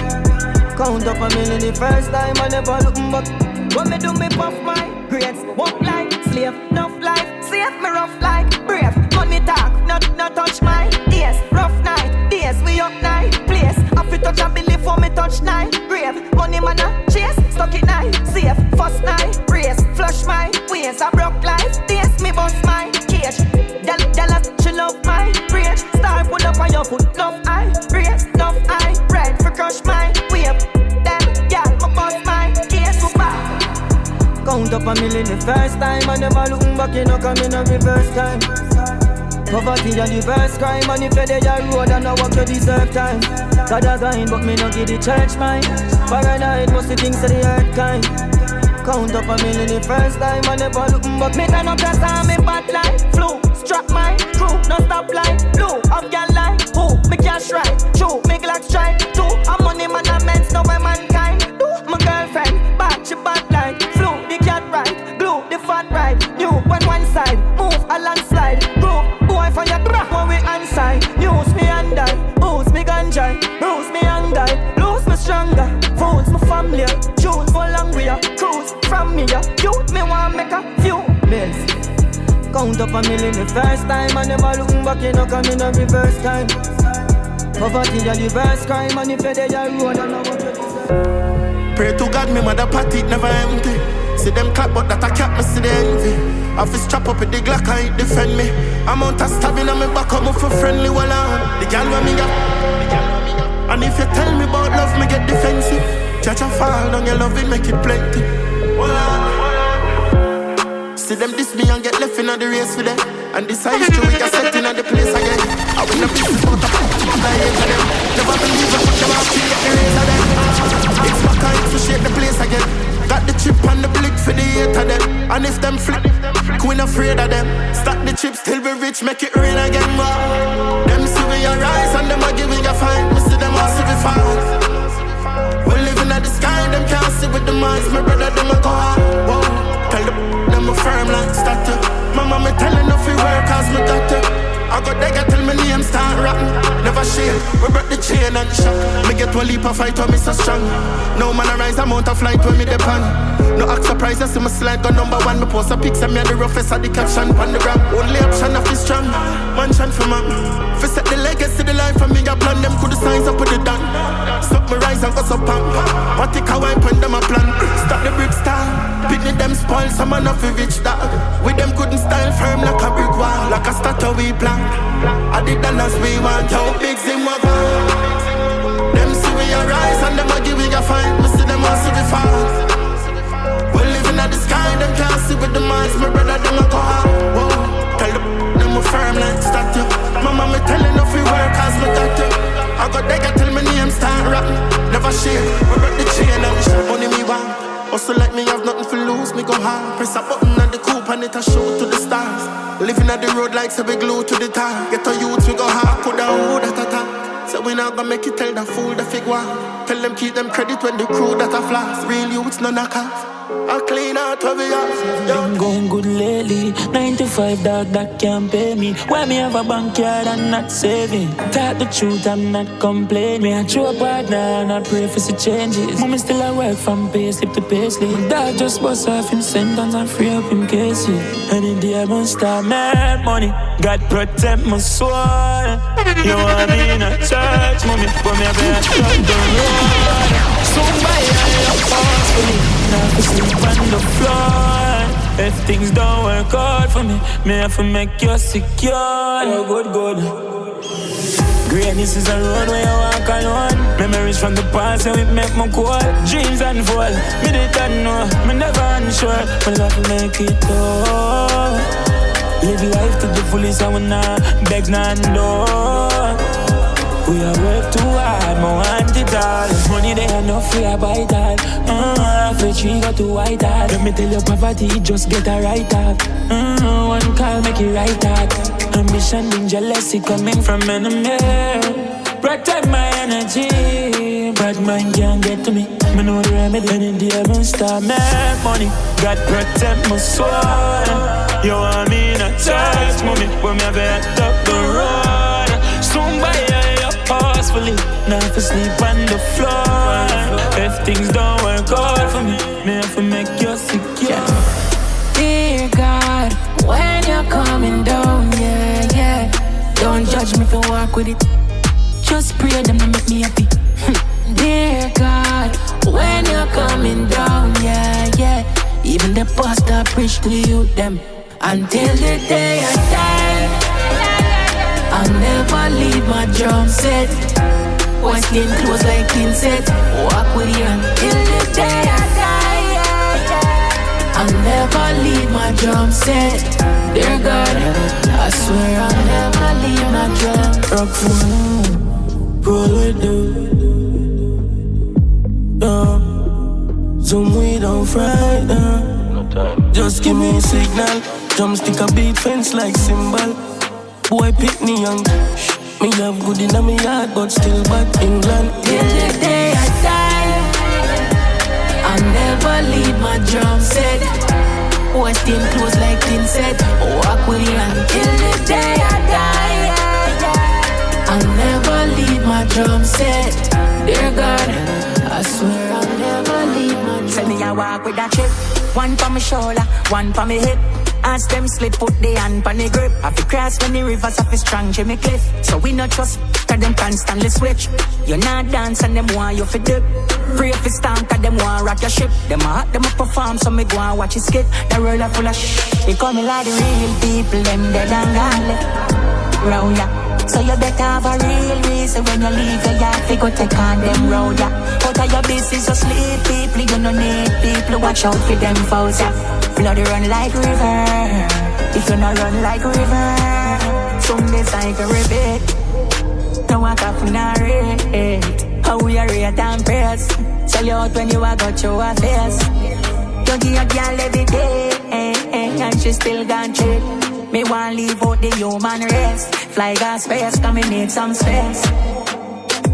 Count up a million the first time. I never looking back. When me do me puff my grades. Walk like slave, enough life. Save me rough like brave. Money talk, not touch mine. Yes, rough night, days we up night. Place, I fit touch and believe for me touch night. Brave, money man a chase, stuck it night. Safe, first night, race, flush my ways. I broke life, days me bust my cage. Dallas, she love my rage. Star pull up on your foot, love I. Race, love I. Ride for crush my wave. Them, y'all, my bust my case for back. Count up a million the first time. I never looking back, you know, coming on reverse time. Poverty and the worst crime. And if you're there, your road and no work, you deserve time. God a going, but me no give the church mine. Paranoid must be things to the earth kind. Count up a million the first time. I never looking back. Me turn up your time, me bad life. Flu, strap my crew, no stop line. Blue, up your line. Who, me cash right. True, me Glock strike. Two, I'm money man a men's, no way mankind. Do, my girlfriend, bad, she bad like. Flu, the cat right. Glue, the fat right. New, when one side. Move, a landslide. Groove, boy for your crack when we inside. Use me and die. Booze me ganja. Bruise me and die. Lose me stronger. Fools my family. Choose for long we are. Cruise from me. Youth me want make a few mills. Count up a million the first time. I never looking back, you know, coming on reverse time. Poverty and the worst crime. And if you're there, your road and no what you deserve. Pray to God, me mother party never empty. See them clap, but that I can't me see the envy. Office chop up with the Glock, I ain't defend me. I'm out of stabbing on me back, I'm up for friendly while I'm the gal where me got. And if you tell me about love, me get defensive. Judge a fall down your love, it make it plenty. See them diss me and get left in the race for them. And this is true, we get set in the place again. I win the business out of them. Never believe I put them out, keep the race of them. It's my kind to shake the place again. Got the chip and the blick for the 8 of them. And if them flip, we not afraid of them. Stack the chips till we rich, make it rain again. Wow. Them see we arise and them are giving a fine. the mice, my brother, them a go hard. Whoa, tell them a firm like starter. Mama, me telling if you work, cause me got to. I got there, tell me name start rapping. Never shake, we broke the chain and shock. Me get one leap of fight when me so strong. No man arise, I'm out of flight when me depend. No act surprise, I see my slide gun number one. Me post a pics and me and the roughest of the caption on the gram. Only option of is strong, mansion for man. Fi set the legacy, the life for me, I plan them. Could the signs up with the done. Stop me rise and go so punk. What take a wipe when them a plan. Stop the brick style. Pitney them spoil, some man of a rich dog. With them couldn't style firm like a brick wall. Like a statue we plan. I did the last we want. Yo, big zim wa gone. Them see we arise and them a give we a fight. Me see them all see we fall. We living at the sky, them can't see with the minds. My brother, them a go hard. Whoa, tell them we firm like statue. Mama, me telling if we work as my doctor. I got there, tell me name start rapping. Never share, we broke the chain and shot. Only me want. Also like me have nothing to lose, me go hard. Press a button on the coupe and it a shoot to the stars. Living at the road like so we glue to the tar. Get a youth, we go hard, coulda who that attack. So we not gonna make it tell the fool the fig one. Tell them keep them credit when the crew that a flash. Real youths no knock off. I clean out what we have. Been going good lately. 9 to 5, dog, that can't pay me. Why me have a backyard and not saving? Talk the truth, I'm not complaining. Me a true partner and I pray for some changes. Mommy still a work from payslip to payslip. Dog just bust off him sentence and free up him cases. And in the end, start make money. God protect my soul. You want me in a church, mommy, but me have a truck the road. Somebody a pause for me. Now to sleep on the floor. If things don't work out for me, me have to make you secure. Oh, good. Greatness is a road where you walk alone. Memories from the past and it make me cool. Dreams unfold, me didn't know. Me never unsure, but love to make it all. Live life to the fullest and we not beg none door. We are work too hard, more want it all. Money there enough for a bite all. Half a tree got to white all. Let me tell you poverty, just get a right up. One call make it right up. Ambition and jealousy coming from enemy. Protect my energy, bad mind can't get to me. Me know the remedy, and in the heaven start make money. God protect my soul. You want me in a church, mommy, but me have it up the road. Somebody forcefully, not to sleep on the floor. If things don't work out for me, me have to make you secure. Dear God, when you're coming down, yeah. Don't judge me for walk with it. Just pray them to make me happy. Dear God, when you're coming down, yeah. Even the pastor preach to you them. Until the day I die, I'll never leave my drum set. One skin close like insect. Walk with you until the day I die. I'll never leave my drum set. Dear God, I swear I'll never leave my drum. Rock for roll with you. Zoom we don't fry. Just give me a signal. Drumstick a beat fence like cymbal. Boy pick me young. Me love good in my heart, but still bad England. Till the day I die, I'll never leave my drum set. Boy skin close like insect. Walk with you until the day I die. I'll never leave my drum set. Dear God, I swear I'll never leave my drum set. Tell me I walk with that chip. One for my shoulder, one for my hip. As them slip, put the hand on the grip. Have to cross when the rivers have a strong Jimmy Cliff. So we not trust, cause them constantly switch. You not dance and them want you for dip. Free if it's time, cause them want rock your ship. Them hot, them a perform, so me go and watch it skit. The world are full of shit. They call me like the real people, them dead and gone left round ya. So you better have a real reason when you leave your yard. They go take on them road ya. Out of your business, so sleep people. You don't need people, watch out for them foes ya. Blood run like river. If you not run like river, some days like a ribbit. Don't walk up in a rate. How we are rate and praise. Sell you out when you are got your affairs. You give a girl every day, and she still gone trade. Me want leave out the human race. Fly gas space, come and need some space.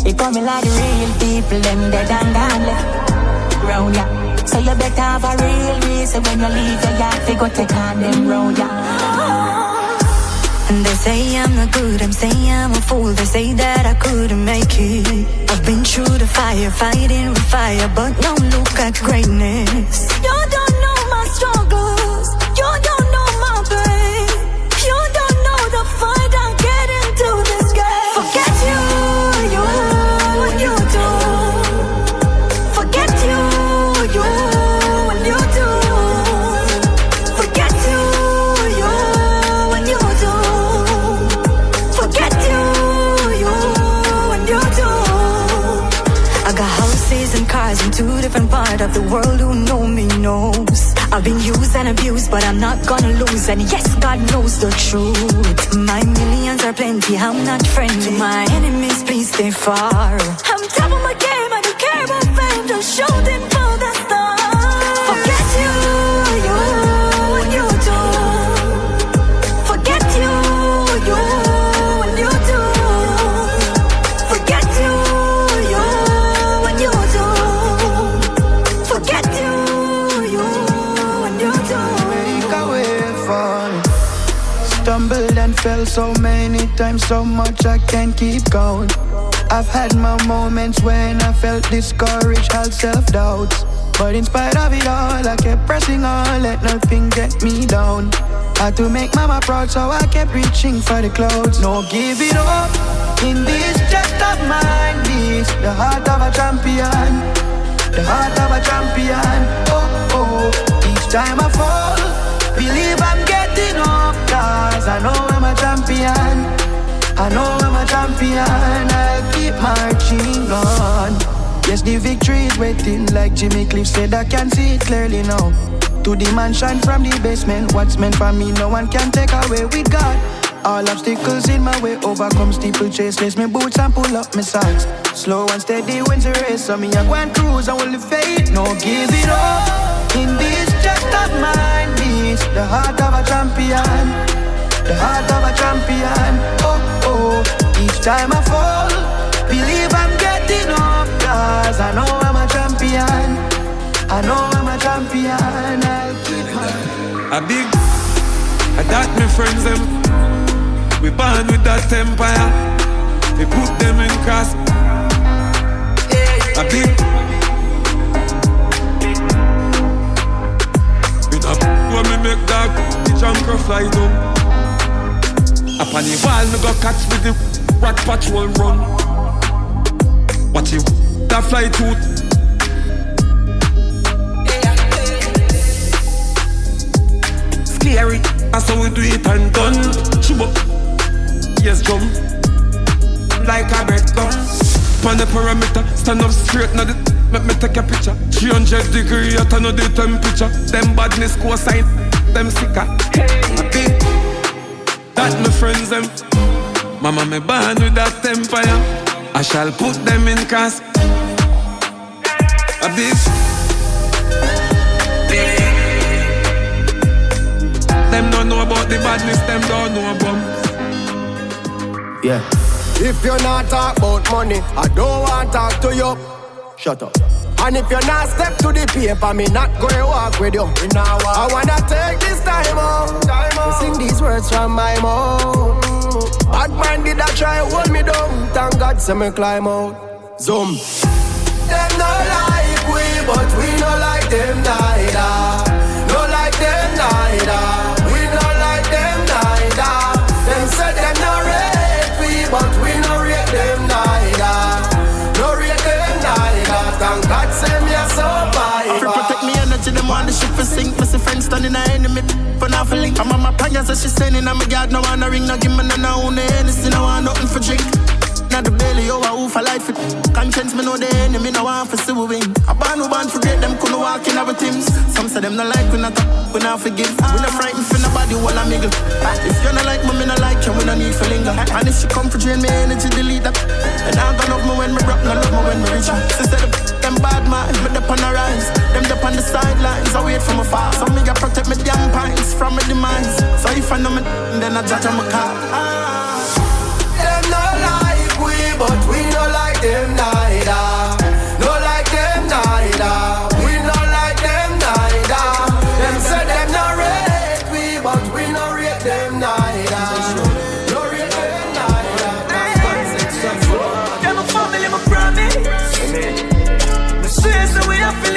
It coming like the real people, them dead and gone left round ya. So you better have a real reason when you leave your yard. They go take on them road, And they say I'm not good, I'm saying I'm a fool. They say that I couldn't make it. I've been through the fire, fighting with fire, but now look at greatness. You don't know my struggles, you don't know my pain. You don't know the fight I get into this game. Forget you and you do. Forget you and you do. Forget you and you do. Forget you and you do. I got houses and cars in 2 different parts of the world. Who know me knows I've been used and abused, but I'm not gonna lose. And yes, God knows the truth. My millions are plenty, I'm not friendly. My enemies, please stay far. I'm top of my game, I don't care about fame, just shooting for the stars. Forget you and you do. Forget you and you do. Forget you and you do. Forget you and you do. Make a way for me. Stumbled and fell so many times, so much I can't keep going. I've had my moments when I felt discouraged, had self-doubts. But in spite of it all, I kept pressing on, let nothing get me down. Had to make mama proud, so I kept reaching for the clouds. No give it up, in this chest of mine, this the heart of a champion. The heart of a champion, oh, oh. Each time I fall, believe I'm getting up, cause I know I'm a champion. I know I'm a champion, I'll keep marching on. Yes, the victory is waiting, like Jimmy Cliff said, I can see it clearly now. To the mansion from the basement, what's meant for me, no one can take away with God. All obstacles in my way, overcome steeplechase. Lace me boots and pull up my socks. Slow and steady wins the race, so me I go and cruise and only faith. No give it up, in this chest of mine, this the heart of a champion. The heart of a champion, oh, oh. Each time I fall, believe I'm getting up, cause I know I'm a champion. I know I'm a champion, I'll keep a big, that my friends them. We born with that empire. We put them in cross. A big, with a when me make dog, the junker fly down. Upon the wall, me go catch with the rat patrol run. Watch you, that fly tooth. Scary, that's how we do it and done. Chuba, yes jump, like a bread gun. On the perimeter, stand up straight now the, make me take a picture. 300 degrees, I turn on the temperature. Them badness co-sign, them sicker. I think that my friends them. Mama me born with that empire. I shall put them in cast. A big. Them don't know about the badness, them don't know about. Yeah. If you're not talk about money, I don't want to talk to you. Shut up. And if you're not step to the paper, me not gonna walk with you. I wanna take this time out. Sing these words from my mouth. Bad man did I try hold me down. Thank God say me climb out. Zoom. Them no like we, but we no like them neither. No like them neither. We no like them neither. Them say them no rate we, but we no rate them neither. No rate them neither. Thank God say me a survivor. Free protect me energy, them want the ship for sink. Me see friends standing a enemy, for now for link. I'm on my prayers as she sending, I'm a god, no wanna ring, no give me no own anything, no want nothing for drink. Not the belly, oh, I for life it. Conscience, me know the enemy, no want for see we win. A band who born for great, them couldn't walk in our teams. Some say them no like, we not we not forgive. We not frightened for nobody, while I mingle. If you not like me, me not like you, we no need for linger. And if she come for drain me energy, delete that. And I gonna love me when me rock, no love me when me reach. Instead of them bad man, me up on the rise. Them up on the sidelines, I wait for my far. So me got protect me damn pints from my demise. So if I know me, then I judge on my car. Them no like we, but we no like them neither. No like them neither. We no like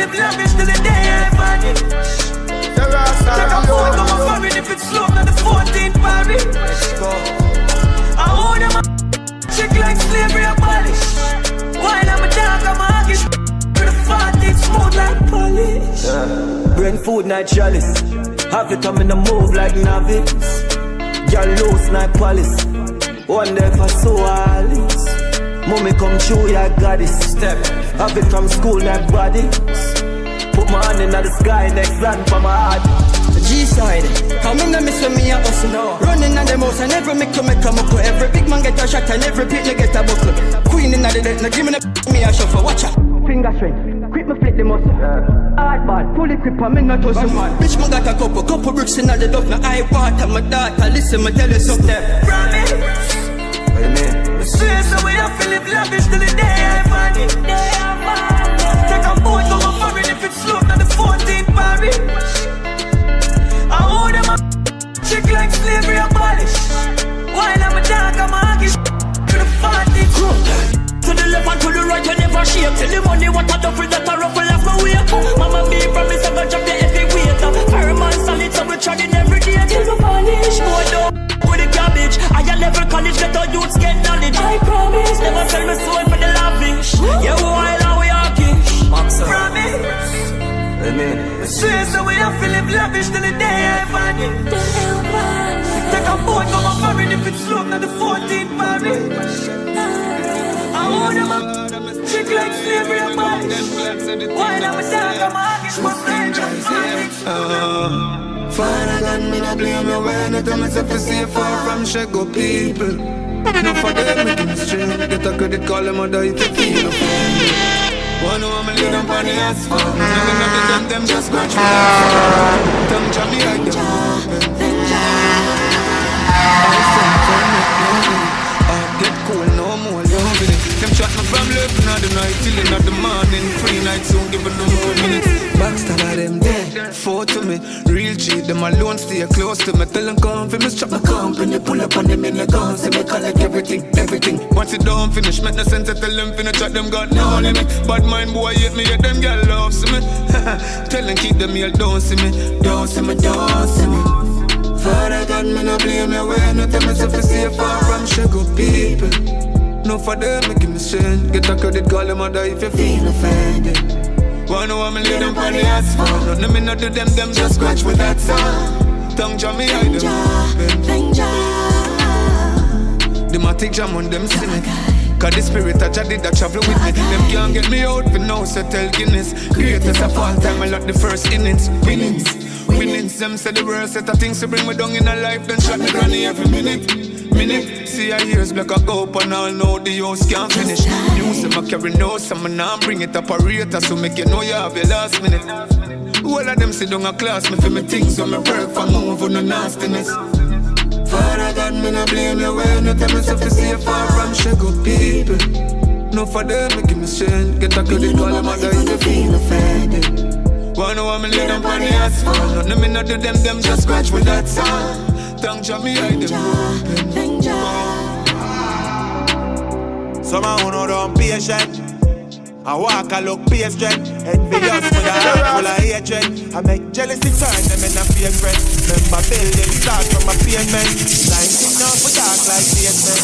live lavish till the day I vanish. Take a phone, go a foreign if it's slow, not the 14th Paris. I own them a chick like slavery abolished. While I'm a dog, I'm a huggish. With a 14th smooth like polish. Brain food, night chalice. Have it come in the move like novice. Y'all loose, night police. One day for so Alice. Mommy come true, yeah, got it. Step. Have it from school, night body. Put my hand in the sky, next land for my heart. G-side, come in and miss with me a hustle. Running on the mouse and every make a muckle. Every big man get a shot and every picnic get a buckle. Queen in the dead, now give me me a shuffle. Watch out. Finger strength, quick me flip the muscle. Hardball, pull it quick and me not hustle. Bitch man got a couple bricks in the duff. Now I water my daughter, listen me tell you something. Promise. What do you mean? Swear so we have to live lavish till the day I vanish. Take a boat, go a foreign if it's slow, not the 14th Paris. I own them a chick like slavery abolished. While I'm a dog, I'm a huggish. To the 14th. To the left and to the right, you never shake. Tell the money what I duffel that I ruffle off my weight. Mama me promise I'm gonna drop the heavy weight. Fireman solid, so we trying every day till we vanish. Boy, don't with the garbage. I level college, let our youths get knowledge. I promise, never sell my soul for the lavish. Yeah, while are we hawkish? Promise. Amen. Swear so we have to live lavish till the day I vanish. Take a boat, go a foreign if it's slow, not the 14th Paris. I own them a chick like slavery abolished. While I'm a dog, I'm a huggish, my friend, Father God, me not blame you when you tell me to stay far from Shego people. No for them, me give me strength. Get a credit call, them mother if you feel offended. One woman lay down on the asphalt. None of them just scratch me down. Tongue jam me like them. Get cool, no more loving it. Them chat me from left in the night till in the morning. Free night soon, give no more minutes. Backstab them dead, fall to me. Real G, them alone stay close to me. Tell them come for me, strap my company. Pull up on them in the guns, see me collect everything. Once it don't finish, make no sense to tell them finish. Chat them got no limit. Bad mind boy hate me, yet them girl love see me. Tell them keep them here, don't see me. Father God, me no blame you when you tell me to stay far from Shego people. No for them, me give me strength. Get a credit call them mother if you feel offended. One woman lay them on the asphalt. Nothing me not do them just scratch with that sound. Tongue jam me hide them. The matic jam on them see me. Cause the spirit of Jah did that travel with me. Them can't get me out for now, so tell Guinness. Greatest of all time, I like the first innings. Winnings, them say the worst set of things to bring me down in a life. Then shot me granny every minute. See our years black I go up and all know the house can't finish. News them I carry no, some now bring it up a rate. So make you know you have your last minute. All of them sit down a class, me for me things when me work for move on no nastiness. Father God, me no blame you when you tell me to stay far from Shego people. No for them, me give me strength. Get a credit call them mother if you feel offended. One woman lay down on the asphalt. Nothing me not do them just scratch with that sound. Tongue jam me hide them open. Somehow who know don't patient. I walk, I look patient. Envious with a heart full of hatred. I make jealousy turn them in a fake friend. Remember building start from a pavement. Lighting up for dark like basement.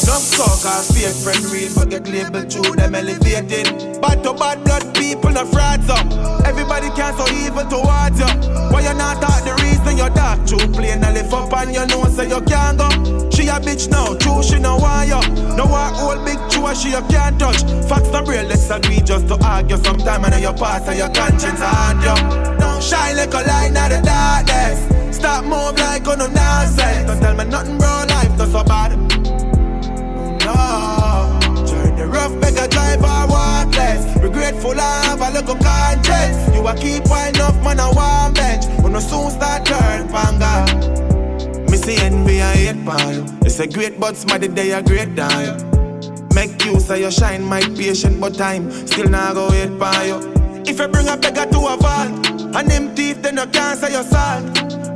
No talk or fake friend real, but get labeled through them elevating. Bad to bad blood people, no frauds up. Everybody can so evil towards you. Why you not talk the reason you're dark? True plain and lift up on your nose so you can't go. She a bitch now, true she no want you. No want old big true she you can't touch. Facts no real, let's agree just to argue. Sometime I know your past and your conscience hard you. Don't shine like a light in the darkness. Stop move like on no nonsense. Don't tell me nothing bro, life not so bad. No, turn the rough beggar driver worthless. Regretful I have a little conscience. You a keep wine up man a one bench. When no soon start turn panga. Me see envy I hate for you. It's a great but smarty day a great time. Make use of your shine, my patient but time still not go wait for you. If you bring a beggar to a vault and them teeth then you can't say your salt.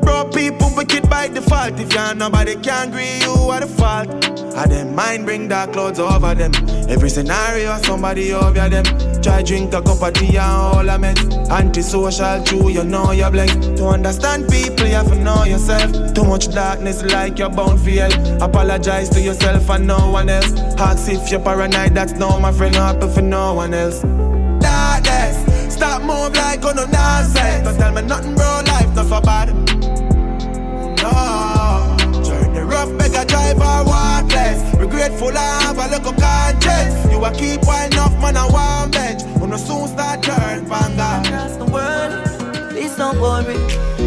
Broke people wicked by default. If you're nobody can agree, you are the fault. And them mind bring dark clouds over them. Every scenario, somebody over them. Try drink a cup of tea and all I meant. Antisocial, true, you know you're blessed. To understand people, you have to know yourself. Too much darkness like you're bound for hell. Apologize to yourself and no one else. Ask if you're paranoid, that's no, my friend, happy for no one else. Darkness, stop move like on no nonsense. Don't tell me nothing, bro, life not for bad. No, journey rough, beg a driver, walk less. Regretful, I have a little conscience. You a keep wine enough, man, I want bench. When no soon start turn, banga. Across the world, please don't worry.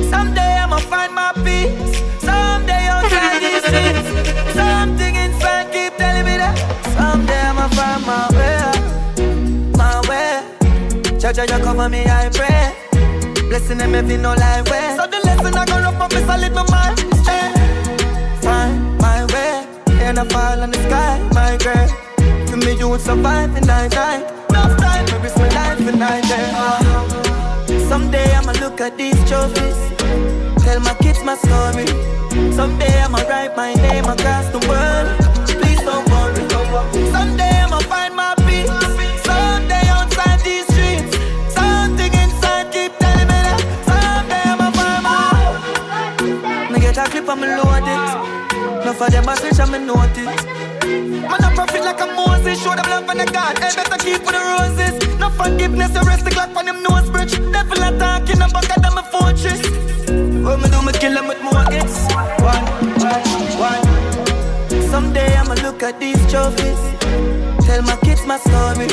Someday I'ma find my peace. Someday outside these streets. Something inside keep telling me that. Someday I'ma find my way. My way. Judge, you cover me, I pray. Blessing them if you know like way. So the lesson I gonna up is I live my mind. Find my way. And I fall on the sky, my grave. For me you would survive in night. Enough time to risk my life in night. Someday I'ma look at these trophies. Tell my kids my story. Someday I'ma write my name across the world. Please don't worry. Someday I'ma find my peace. Someday outside these streets. Something inside keep telling me that. Someday I'ma find my. Me get a clip and me load it. No for them a switch and me notice. Man a profit like a Moses. Show them love and a God. Hey, better keep with the roses. No forgiveness, the rest the clock on them nose bridge. Devil attacking and back at them a fortress. When me do me kill them with more hits. One. Someday I'ma look at these trophies. Tell my kids my story.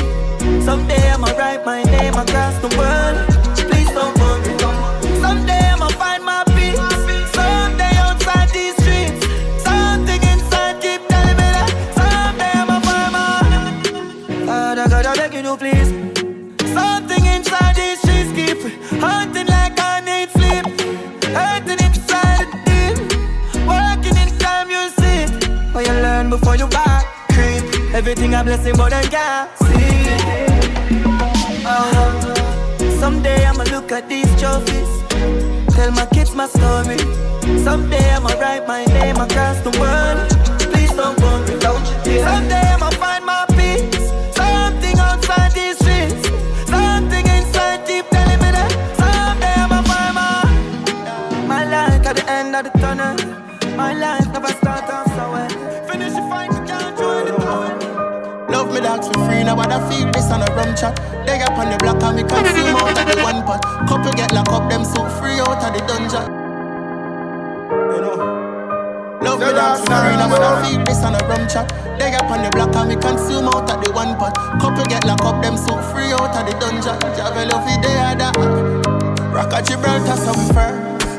Someday I'ma write my name across the world. Please don't worry. Someday I'ma find my peace. Someday outside these streets. Something inside keep telling me that. Someday I'ma find my. God, I beg you to please. Something inside these streets keep hunting like I need sleep. Hurting inside the deep. Working in time you see. What you learn before you back creep. Everything a blessing but I can't see. Someday I'ma look at these trophies. Tell my kids my story. Someday I'ma write my name across the world. Please don't worry, don't you dare. Someday I'ma find my peace. Something outside these streets. Something inside keep telling me that. Someday I'ma find my life at the end of the tunnel. My life never start off so well. Finish the fight, you can't join the tunnel. Love me dogs for free, now what I feel this on a rum chat. They get on the block and we consume out of the one pot. Couple get locked up, them so free out of the dungeon. You know. Love me dogs for free, now what I feel this on a rum chat. They get on the block and we consume out of the one pot. Couple get locked up, them so free out of the dungeon. Javel of the day of that. Rock at Gibraltar, so we fair.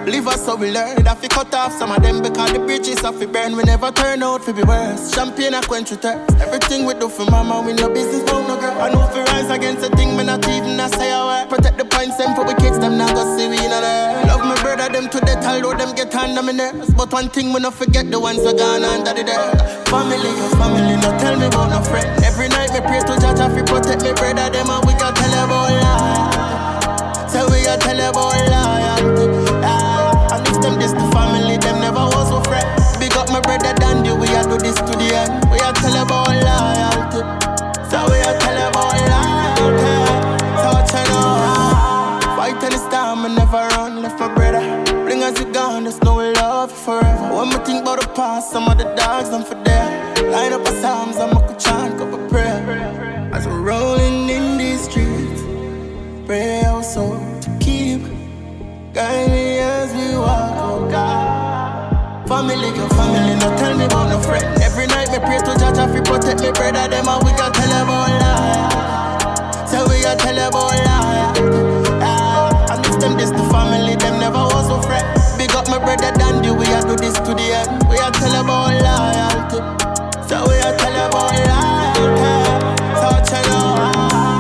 Live us so we learn. That we cut off some of them because the bridges have to burn. We never turn out to be worse. Champagne a quench with thirst. Everything we do for mama, we no business about no girl. I know if we rise against a thing, me not even a say a word. Protect the points, them for we kids, them now go see we in a there. Love my brother, them to death, although them get under me nerves. But one thing we not forget, the ones we gone under the dirt. Family, your family, no tell me about no friend. Every night me pray to Jah Jah fi protect me brother, them and we got tell about lie. So we got tell about loyalty. And if them this the family, them never was so friend. Big up my brother Dandy, we a do this to the end. We a tell about loyalty. So we a tell about loyalty. So what you know? Fight any storm, I never run. Left my brother, bring us you gone, there's no love forever. When me think about the past, some of the dogs I'm for there. Line up a psalms, I'm a chant, cup of prayer. As we're rolling in these streets, pray also to keep guide me as we walk, oh God. Family, your family, no tell me about no friend. Every night me pray to Jah Jah fi protect me brother, them and we got tell about lie. So we got tell about lie. And if them this the family, them never was so friend. Big up my brother Dandy, we a do this to the end. We a tell about loyalty. So we a tell about loyalty. So what you know?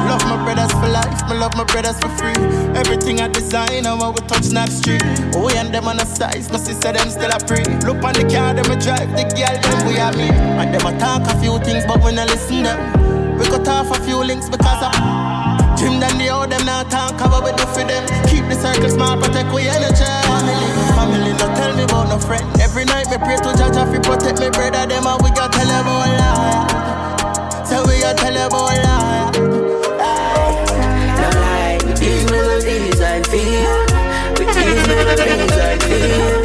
Love my brothers for life, me love my brothers for free. Everything I design, and when we touch that street. We and them on the size, my sister them still a pre. Look on the car, them a drive, the girl them we a me. And them a talk a few things, but we no listen them. We cut off a few links because of Dream than the old them now talk about we do for them. Keep the circle small, protect we energy. Family, don't tell me about no friend. Every night me pray to Jah Jah fi protect me brother them, and we got tell about lie. So we got tell about lie. No lie, with these melodies I feel. With these melodies I feel.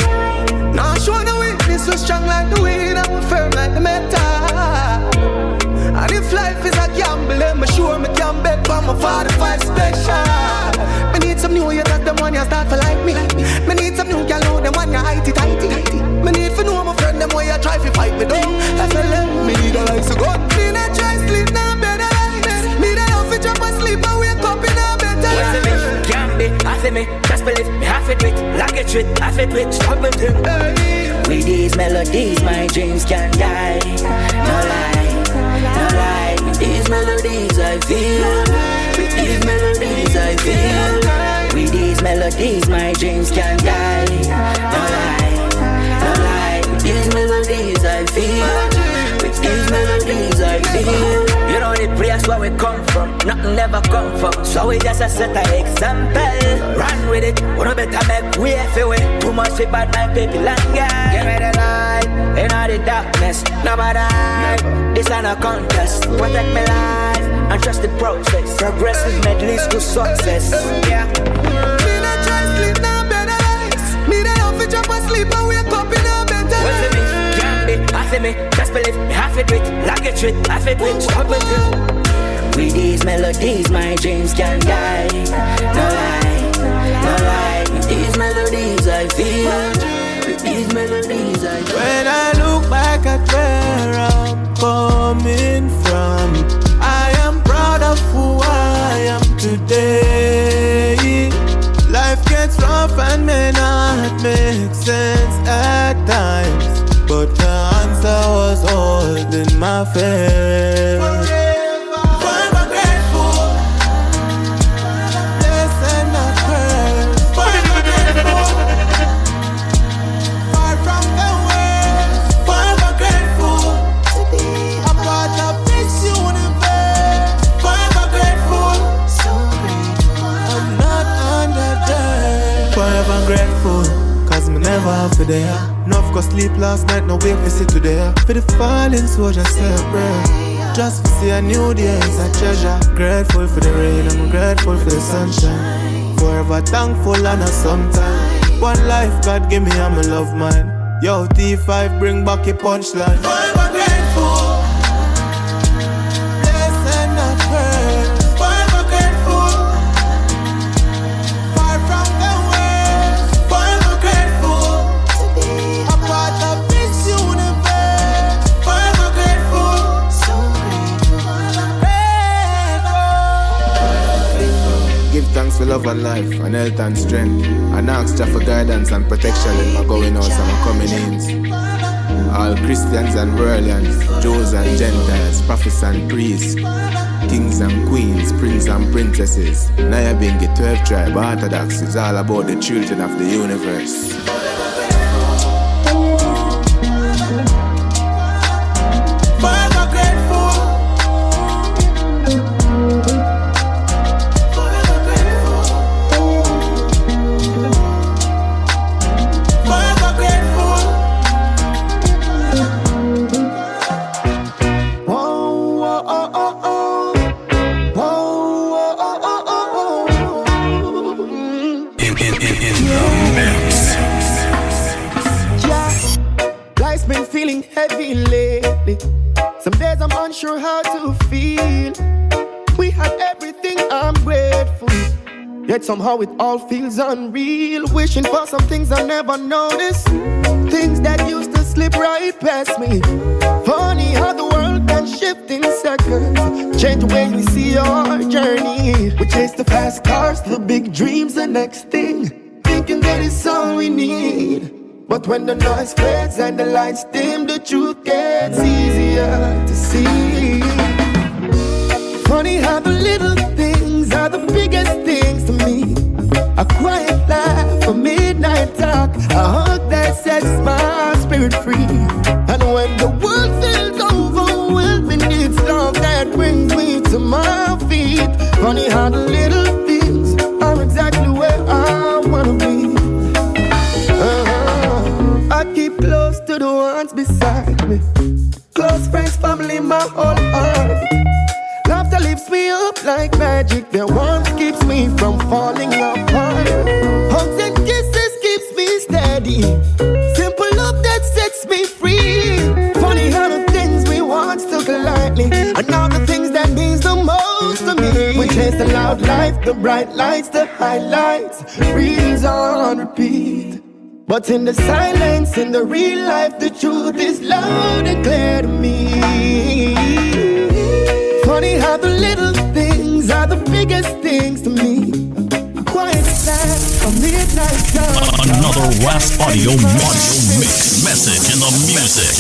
Now show the weakness so strong like the weed, I'm firm like the metal. And if life is a gamble, I'm sure me can bet for my 45 special. Me need some new you that them one you start for like me. Me need some new gal know them one you tighty. Me need to know my friend them way you try to fight me down. That's a lemon. Me need a life so good. Me not try sleep now better life. Me not have to jump and sleep and wake up in a better life. What's me? Can be, I feel me. Just believe me, I feel it. Like a treat, I feel it. Stop me thing. With these melodies, my dreams can die. No lie. No lie, with these melodies I feel. With these melodies I feel. With these melodies my dreams can die. No lie, no lie, with these melodies I feel. With these melodies I feel. You know the place where we come from, nothing never come from. So we just a set an example. Run with it, we no better make way for it. Too much shit bad my people longer. Give me the light, in all the darkness, nobody. This ain't a contest, protect my life and trust the process. Progressive med leads to success. Yeah. Me not try sleep now better life. Me not have to jump and sleep and wake up in a better life. What's me? Can be, I feel me. Just believe me, I feel it. Like a treat, I feel it. Stop it. With these melodies, my dreams can die. No lie, no lie. With these melodies, I feel. With these melodies, I feel. When I look back at where I'm coming from, I am proud of who I am today. Life gets rough and may not make sense at times, but the answer was holding my faith. Forever grateful, blessed and not cursed. Forever grateful, far from the worst. Forever grateful to be a part of this universe. Forever grateful, so grateful. I'm not under dirt. Forever grateful, cause me never have to there. Enough go sleep last night, no wake to sit today. For the falling soldier, say a prayer. Just to see a new day is a treasure. Grateful for the rain, I'm grateful for the sunshine. Forever thankful and a sometime. One life God give me, I'm a love mine. Yo, T5 bring back a punchline. Forever grateful, blessed and not cursed. Forever grateful, far from the worst. Forever grateful to be a part of this universe. Forever grateful, so grateful. Give thanks for love and life and health and strength, and ask Jah for guidance and protection in my going out and my coming in. All Christians and worldlians, Jews and Gentiles, prophets and priests, kings and queens, princes and princesses. Nyabingi, 12 tribe, Orthodox is all about the children of the universe. Forever grateful. Forever grateful. Forever grateful. Whoa, oh, oh, oh, oh. Whoa, oh, oh, oh, oh, oh. In the mix. Yeah, life's been feeling heavy lately. Some days I'm unsure how to feel. We had everything, I'm grateful. Yet somehow it all feels unreal. Wishing for some things I never noticed. Things that used to slip right past me. Funny how the world can shift in seconds. Change the way we see our journey. We chase the fast cars, the big dreams, the next thing. Thinking that it's all we need. But when the noise fades and the lights dim, the truth gets easier to see. Funny how the little things are the biggest things to me. A quiet laugh, a midnight talk, a hug that sets my spirit free. And when the world feels overwhelming, it's love that brings me to my feet. Funny how the little things are exactly where I wanna be. I keep close to the ones beside me. Close friends, family, my whole heart. Laughter lifts me up like magic. The warmth keeps me from falling apart. Hugs and kisses keeps me steady. Simple love that sets me free. Funny how the things we once took lightly are now the things that means the most to me. We chase the loud life, the bright lights, the highlights, reels on repeat. But in the silence, in the real life, the truth is loud and clear to me. Funny how the little things are the biggest things to me. Quiet sad, a midnight sun. Another Ras audio mix. Message in the music.